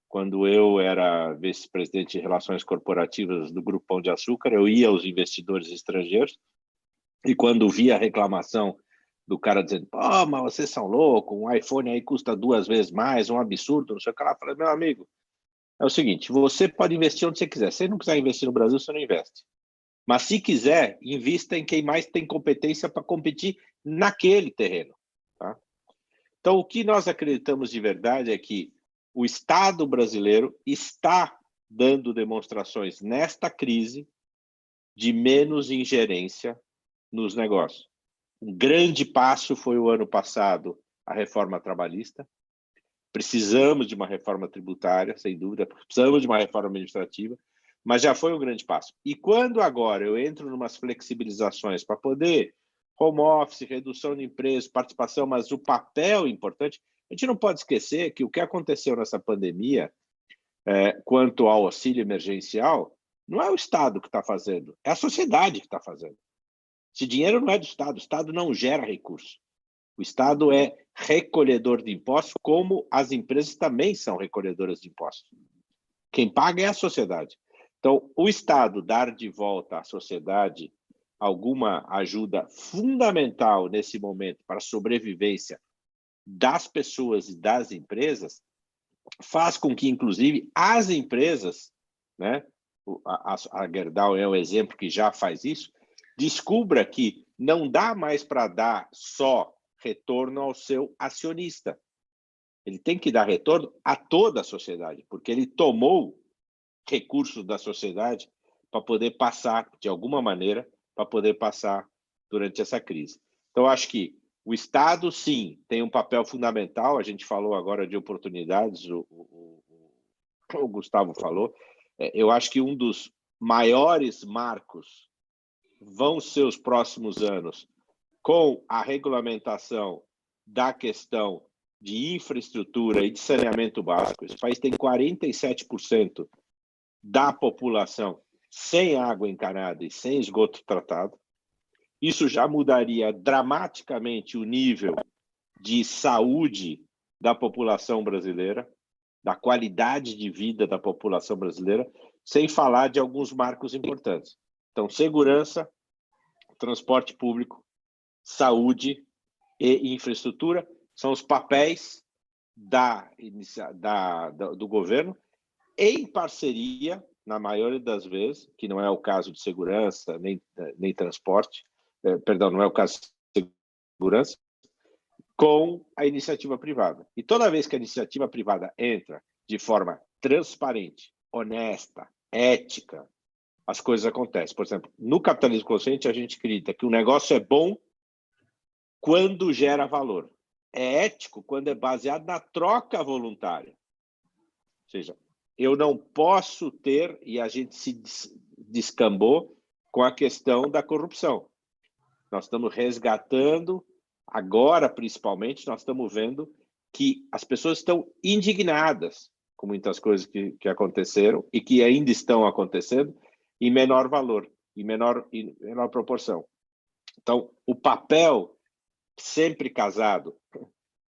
Quando eu era vice-presidente de Relações Corporativas do Grupo Pão de Açúcar, eu ia aos investidores estrangeiros e quando via a reclamação do cara dizendo, pô, mas vocês são loucos, um iPhone aí custa 2 vezes mais, um absurdo, não sei o que lá, eu falei, meu amigo, é o seguinte, você pode investir onde você quiser. Se você não quiser investir no Brasil, você não investe. Mas se quiser, invista em quem mais tem competência para competir naquele terreno. Tá? Então, o que nós acreditamos de verdade é que o Estado brasileiro está dando demonstrações nesta crise de menos ingerência nos negócios. Um grande passo foi o ano passado a reforma trabalhista. Precisamos de uma reforma tributária, sem dúvida, precisamos de uma reforma administrativa, mas já foi um grande passo. E quando agora eu entro em umas flexibilizações para poder home office, redução de empresas, participação, mas o papel importante, a gente não pode esquecer que o que aconteceu nessa pandemia, quanto ao auxílio emergencial, não é o Estado que está fazendo, é a sociedade que está fazendo. Esse dinheiro não é do Estado, o Estado não gera recurso. O Estado é recolhedor de impostos, como as empresas também são recolhedoras de impostos. Quem paga é a sociedade. Então, o Estado dar de volta à sociedade alguma ajuda fundamental nesse momento para a sobrevivência das pessoas e das empresas, faz com que, inclusive, as empresas, né, a Gerdau é um exemplo que já faz isso, descubra que não dá mais para dar só retorno ao seu acionista. Ele tem que dar retorno a toda a sociedade, porque ele tomou recursos da sociedade para poder passar, de alguma maneira, para poder passar durante essa crise. Então, acho que o Estado, sim, tem um papel fundamental. A gente falou agora de oportunidades, o Gustavo falou. Eu acho que um dos maiores marcos vão ser os próximos anos com a regulamentação da questão de infraestrutura e de saneamento básico. Esse país tem 47% da população sem água encanada e sem esgoto tratado. Isso já mudaria dramaticamente o nível de saúde da população brasileira, da qualidade de vida da população brasileira, sem falar de alguns marcos importantes. Então, segurança, transporte público, saúde e infraestrutura são os papéis do governo, em parceria, na maioria das vezes, que não é o caso de segurança, nem transporte, perdão, não é o caso de segurança, com a iniciativa privada. E toda vez que a iniciativa privada entra de forma transparente, honesta, ética, as coisas acontecem. Por exemplo, no capitalismo consciente, a gente acredita que o negócio é bom quando gera valor. É ético quando é baseado na troca voluntária. Ou seja, eu não posso ter, e a gente se descambou com a questão da corrupção. Nós estamos resgatando, agora principalmente, nós estamos vendo que as pessoas estão indignadas com muitas coisas que aconteceram e que ainda estão acontecendo em menor valor, em menor proporção. Então, o papel sempre casado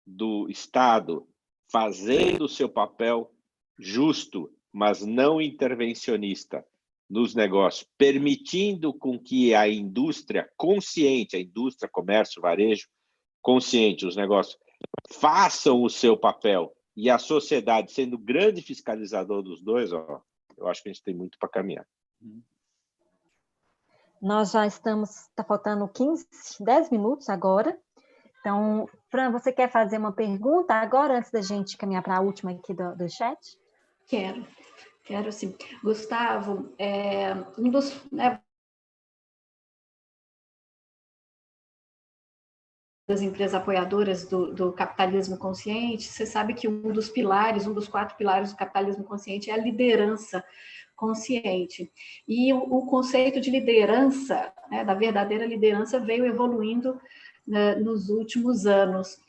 do Estado fazendo o seu papel justo, mas não intervencionista nos negócios, permitindo com que a indústria consciente, a indústria, comércio, varejo, consciente, os negócios, façam o seu papel e a sociedade sendo grande fiscalizador dos dois, eu acho que a gente tem muito para caminhar. Nós já está faltando 10 minutos agora. Então, Fran, você quer fazer uma pergunta agora, antes da gente caminhar para a última aqui do chat? Quero sim. Gustavo, um dos... das empresas apoiadoras do capitalismo consciente, você sabe que um dos 4 pilares do capitalismo consciente é a liderança consciente. E o conceito de liderança, da verdadeira liderança, veio evoluindo nos últimos anos.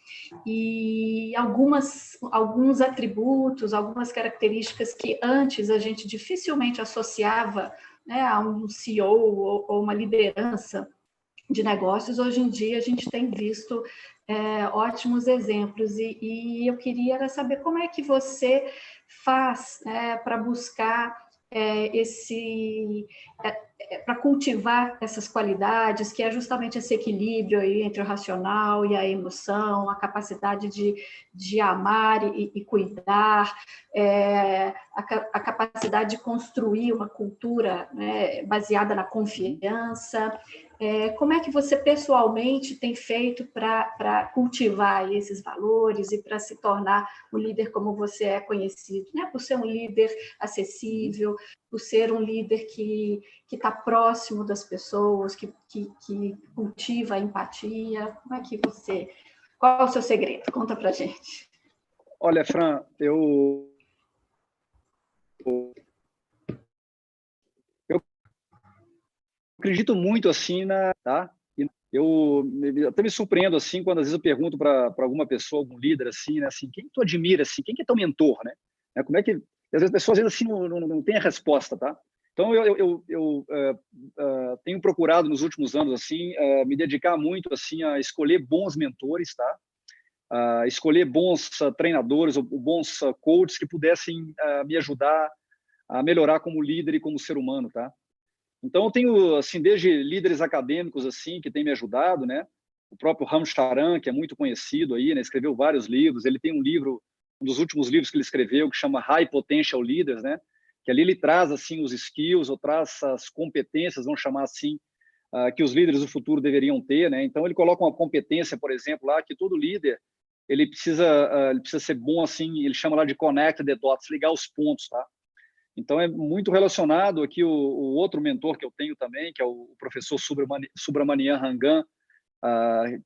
E alguns atributos, algumas características que antes a gente dificilmente associava, a um CEO ou uma liderança de negócios, hoje em dia a gente tem visto ótimos exemplos, e eu queria saber como é que você faz para buscar para cultivar essas qualidades, que é justamente esse equilíbrio aí entre o racional e a emoção, a capacidade de amar e cuidar, a capacidade de construir uma cultura, né, baseada na confiança. Como é que você pessoalmente tem feito para cultivar esses valores e para se tornar o líder como você é conhecido, né? Por ser um líder acessível, por ser um líder que está próximo das pessoas, que cultiva a empatia. Como é que você... Qual é o seu segredo? Conta para a gente. Olha, Fran, eu acredito muito assim tá? Eu até me surpreendo assim quando às vezes eu pergunto para alguma pessoa, algum líder assim, né, assim, quem tu admira assim, quem que é teu mentor, né? Como é que às vezes a pessoa às vezes assim não tem a resposta, tá? Então eu tenho procurado nos últimos anos assim me dedicar muito assim a escolher bons mentores, tá? Escolher bons treinadores ou bons coaches que pudessem me ajudar a melhorar como líder e como ser humano, tá? Então eu tenho assim desde líderes acadêmicos assim que têm me ajudado, né? O próprio Ram Charan, que é muito conhecido aí, né? Escreveu vários livros. Ele tem um livro, um dos últimos livros que ele escreveu, que chama High Potential Leaders, né? Que ali ele traz assim os skills, ou traz as competências, vamos chamar assim, que os líderes do futuro deveriam ter, né? Então ele coloca uma competência, por exemplo, lá que todo líder ele precisa ser bom assim. Ele chama lá de connect the dots, ligar os pontos, tá? Então, é muito relacionado aqui o outro mentor que eu tenho também, que é o professor Subramanian Rangan,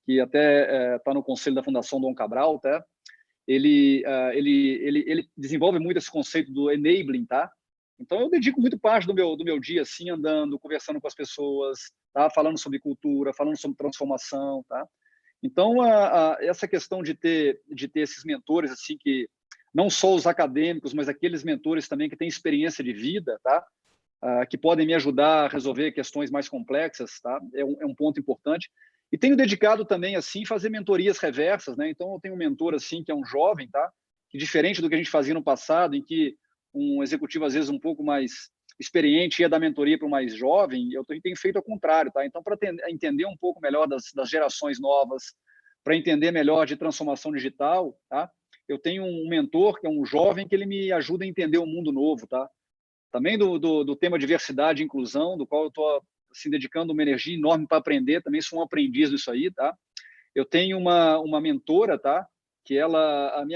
que até está no conselho da Fundação Dom Cabral, tá? Ele desenvolve muito esse conceito do enabling, tá? Então, eu dedico muito parte do meu dia, assim, andando, conversando com as pessoas, tá? Falando sobre cultura, falando sobre transformação, tá? Então, essa questão de ter esses mentores, assim, que não só os acadêmicos, mas aqueles mentores também que têm experiência de vida, tá? Que podem me ajudar a resolver questões mais complexas, tá? É um ponto importante. E tenho dedicado também, assim, fazer mentorias reversas, né? Então, eu tenho um mentor, assim, que é um jovem, tá? Que diferente do que a gente fazia no passado, em que um executivo, às vezes, um pouco mais experiente ia dar mentoria para o mais jovem, eu tenho feito ao contrário, tá? Então, para entender um pouco melhor das gerações novas, para entender melhor de transformação digital, tá? Eu tenho um mentor, que é um jovem, que ele me ajuda a entender o mundo novo, tá? Também do tema diversidade e inclusão, do qual eu estou assim, dedicando uma energia enorme para aprender, também sou um aprendiz disso aí, tá? Eu tenho uma mentora, tá? Que ela me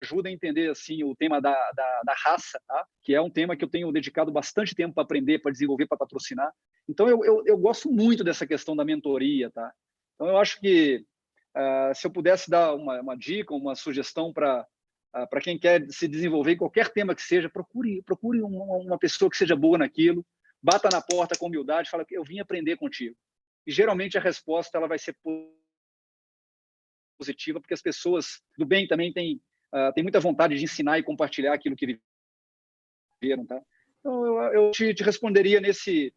ajuda a entender assim o tema da raça, tá? Que é um tema que eu tenho dedicado bastante tempo para aprender, para desenvolver, para patrocinar. Então, eu gosto muito dessa questão da mentoria, tá? Então, eu acho que se eu pudesse dar uma dica, uma sugestão para quem quer se desenvolver em qualquer tema que seja, procure uma pessoa que seja boa naquilo, bata na porta com humildade, fala que eu vim aprender contigo. E geralmente a resposta ela vai ser positiva, porque as pessoas do bem também têm muita vontade de ensinar e compartilhar aquilo que viveram, tá? Então eu te responderia nesse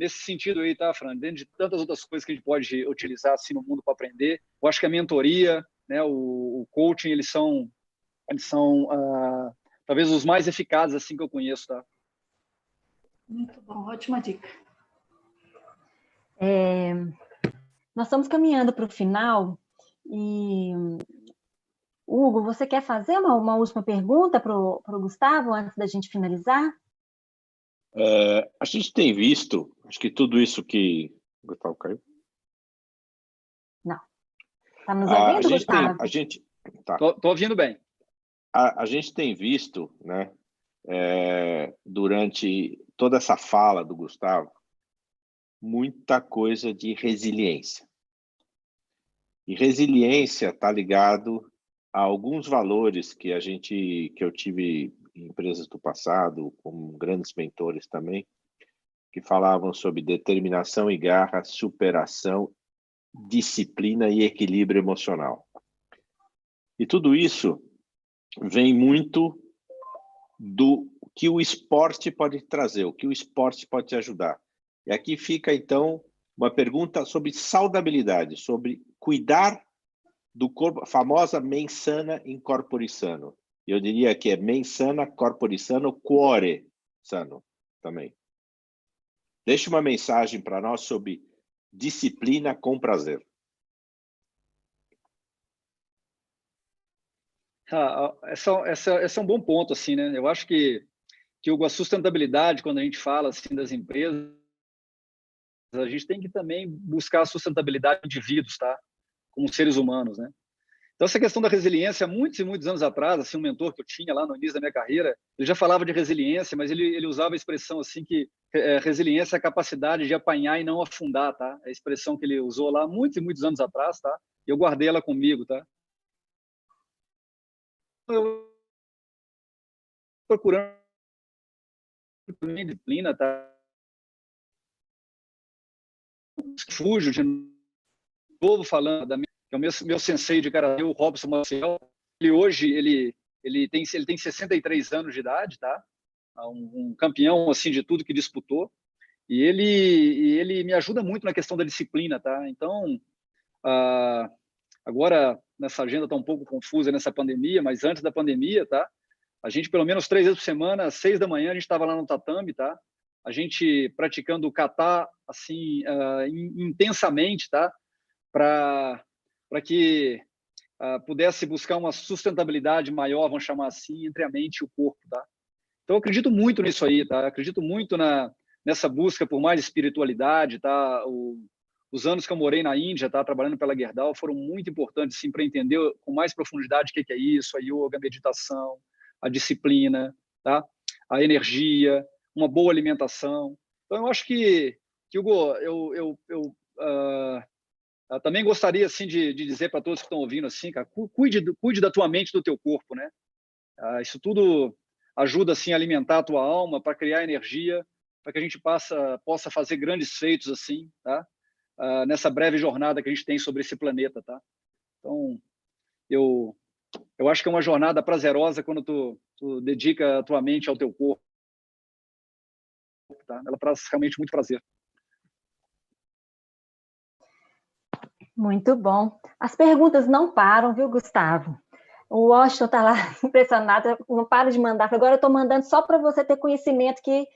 sentido aí, tá, Fran? Dentro de tantas outras coisas que a gente pode utilizar assim no mundo para aprender, eu acho que a mentoria, né, o coaching, eles são talvez os mais eficazes assim que eu conheço, tá? Muito bom, ótima dica. Nós estamos caminhando para o final e Hugo, você quer fazer uma última pergunta para o Gustavo antes da gente finalizar? A gente tem visto, acho que tudo isso que... Gustavo caiu? Não. Está nos ouvindo, Gustavo? Tá. Tô ouvindo bem. A gente tem visto, né, durante toda essa fala do Gustavo, muita coisa de resiliência. E resiliência está ligado a alguns valores que eu tive em empresas do passado, com grandes mentores também, que falavam sobre determinação e garra, superação, disciplina e equilíbrio emocional. E tudo isso vem muito do que o esporte pode trazer, o que o esporte pode te ajudar. E aqui fica, então, uma pergunta sobre saudabilidade, sobre cuidar do corpo, a famosa mens sana in corpore sano. Eu diria que é mens sana, corpore sano, cuore sano também. Deixe uma mensagem para nós sobre disciplina com prazer. Esse é um bom ponto, assim, né? Eu acho que a sustentabilidade, quando a gente fala assim das empresas, a gente tem que também buscar a sustentabilidade de indivíduos, tá? Como seres humanos, né? Então, essa questão da resiliência, muitos e muitos anos atrás, assim, um mentor que eu tinha lá no início da minha carreira, ele já falava de resiliência, mas ele usava a expressão assim que resiliência é a capacidade de apanhar e não afundar, tá? É a expressão que ele usou lá muitos e muitos anos atrás, tá? E eu guardei ela comigo, tá? Eu procurando disciplina, tá? Fujo de novo falando da minha, que é o meu sensei de karatê, o Robson Maciel. Ele tem 63 anos de idade, tá? Um campeão assim de tudo que disputou. E ele me ajuda muito na questão da disciplina, tá? Então, agora nessa agenda está um pouco confusa nessa pandemia, mas antes da pandemia, tá? A gente pelo menos 3 vezes por semana, às 6 da manhã, a gente estava lá no tatame, tá? A gente praticando o kata assim intensamente, tá? Para que pudesse buscar uma sustentabilidade maior, vamos chamar assim, entre a mente e o corpo, tá? Então, eu acredito muito nisso aí, tá? Acredito muito nessa busca por mais espiritualidade, tá? Os anos que eu morei na Índia, tá? Trabalhando pela Gerdau, foram muito importantes, sim, para entender com mais profundidade o que é isso, a yoga, a meditação, a disciplina, tá? A energia, uma boa alimentação. Então, eu acho que Hugo, eu também gostaria assim de dizer para todos que estão ouvindo assim, cara, cuide da tua mente e do teu corpo, né? Isso tudo ajuda assim a alimentar a tua alma para criar energia, para que a gente possa fazer grandes feitos assim, tá? Nessa breve jornada que a gente tem sobre esse planeta, tá? Então, eu acho que é uma jornada prazerosa quando tu dedica a tua mente ao teu corpo, tá? Ela traz realmente muito prazer. Muito bom. As perguntas não param, viu, Gustavo? O Washington está lá impressionado, não para de mandar. Agora eu estou mandando só para você ter conhecimento que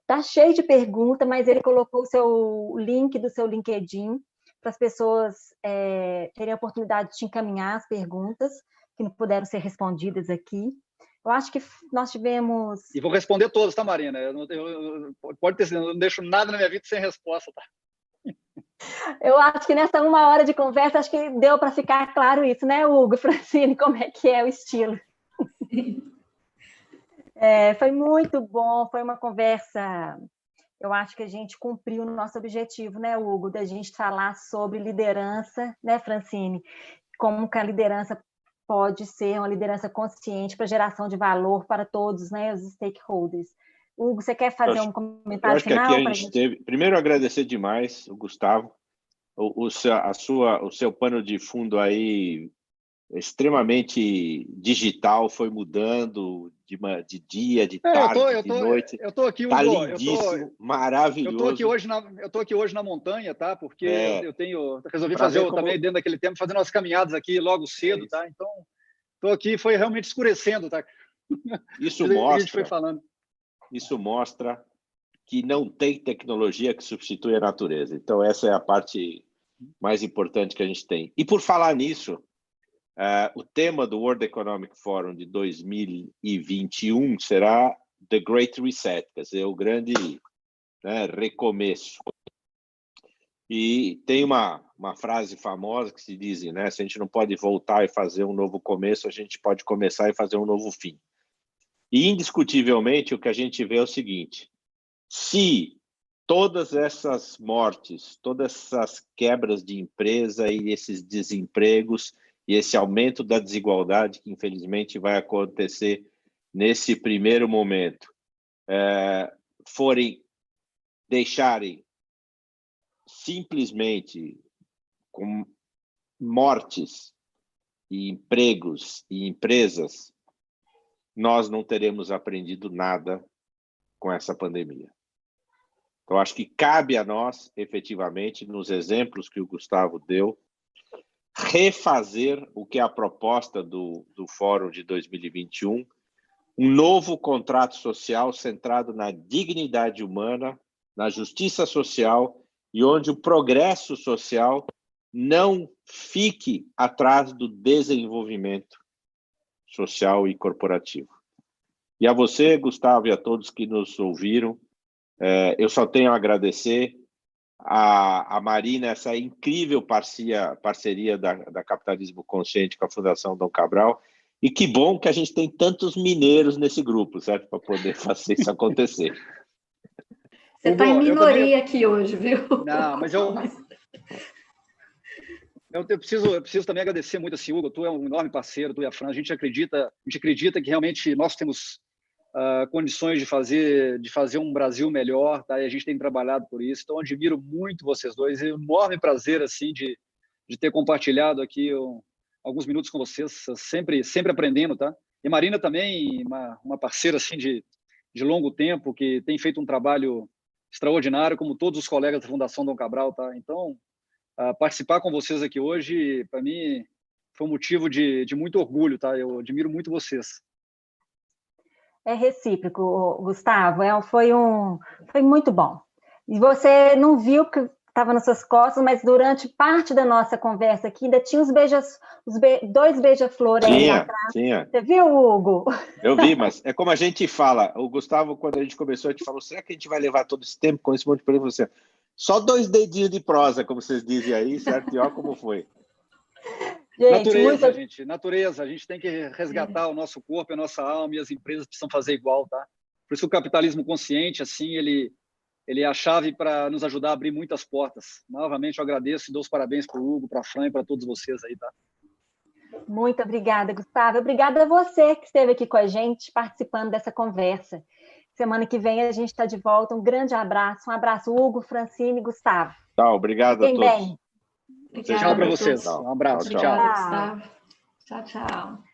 está cheio de perguntas, mas ele colocou o link do seu LinkedIn para as pessoas terem a oportunidade de te encaminhar as perguntas que não puderam ser respondidas aqui. Eu acho que nós tivemos... E vou responder todos, tá, Marina? Pode ter sido, eu não deixo nada na minha vida sem resposta, tá? Eu acho que nessa 1 hora de conversa, acho que deu para ficar claro isso, né, Hugo, Francine, como é que é o estilo. Foi muito bom, foi uma conversa, eu acho que a gente cumpriu o nosso objetivo, né, Hugo, da gente falar sobre liderança, né, Francine, como que a liderança pode ser uma liderança consciente para geração de valor para todos, né, os stakeholders. Hugo, você quer fazer um comentário final? Eu acho que aqui a gente teve... Primeiro, agradecer demais o Gustavo, o seu pano de fundo aí extremamente digital, foi mudando de dia, de tarde, de noite. Eu tô aqui, Hugo, tá lindíssimo, maravilhoso. Eu tô aqui hoje na montanha, tá? Porque eu resolvi fazer também dentro daquele tempo, fazendo umas caminhadas aqui logo cedo, tá? Então, tô aqui, foi realmente escurecendo, tá? Isso a gente foi falando. Isso mostra que não tem tecnologia que substitui a natureza. Então, essa é a parte mais importante que a gente tem. E por falar nisso, o tema do World Economic Forum de 2021 será The Great Reset, quer dizer, o grande recomeço. E tem uma frase famosa que se diz, né, se a gente não pode voltar e fazer um novo começo, a gente pode começar e fazer um novo fim. E, indiscutivelmente, o que a gente vê é o seguinte: se todas essas mortes, todas essas quebras de empresa e esses desempregos e esse aumento da desigualdade que, infelizmente, vai acontecer nesse primeiro momento, deixarem simplesmente com mortes e empregos e empresas, nós não teremos aprendido nada com essa pandemia. Então, acho que cabe a nós, efetivamente, nos exemplos que o Gustavo deu, refazer o que é a proposta do Fórum de 2021, um novo contrato social centrado na dignidade humana, na justiça social e onde o progresso social não fique atrás do desenvolvimento social e corporativo. E a você, Gustavo, e a todos que nos ouviram, eu só tenho a agradecer a Marina, essa incrível parceria da Capitalismo Consciente com a Fundação Dom Cabral, e que bom que a gente tem tantos mineiros nesse grupo, certo? Para poder fazer isso acontecer. Você está em minoria aqui hoje, viu? Não, mas eu preciso também agradecer muito a Hugo. Tu é um enorme parceiro, tu e a Fran. A gente acredita que realmente nós temos condições de fazer um Brasil melhor, tá? E a gente tem trabalhado por isso. Então, admiro muito vocês dois. É um enorme prazer assim de ter compartilhado aqui alguns minutos com vocês, sempre aprendendo, tá? E Marina também, uma parceira assim de longo tempo, que tem feito um trabalho extraordinário, como todos os colegas da Fundação Dom Cabral, tá? Então, participar com vocês aqui hoje, para mim, foi um motivo de muito orgulho, tá? Eu admiro muito vocês. É recíproco, Gustavo. Foi muito bom. E você não viu que estava nas suas costas, mas durante parte da nossa conversa aqui ainda tinha dois beija-flor aí atrás. Tinha. Você viu, Hugo? Eu vi, mas é como a gente fala. O Gustavo, quando a gente começou, a gente falou, será que a gente vai levar todo esse tempo com esse monte de pergunta? Você, só 2 dedinhos de prosa, como vocês dizem aí, certo? E olha como foi. Gente, natureza. A gente tem que resgatar o nosso corpo, a nossa alma, e as empresas precisam fazer igual, tá? Por isso o capitalismo consciente, assim, ele é a chave para nos ajudar a abrir muitas portas. Novamente, eu agradeço e dou os parabéns para o Hugo, para a Fran e para todos vocês aí, tá? Muito obrigada, Gustavo. Obrigada a você que esteve aqui com a gente, participando dessa conversa. Semana que vem a gente está de volta. Um grande abraço. Um abraço, Hugo, Francine e Gustavo. Tá, obrigado a todos. Bem. Tchau para vocês. Um abraço. Tchau. Tchau. Obrigada, Gustavo. Tchau, tchau.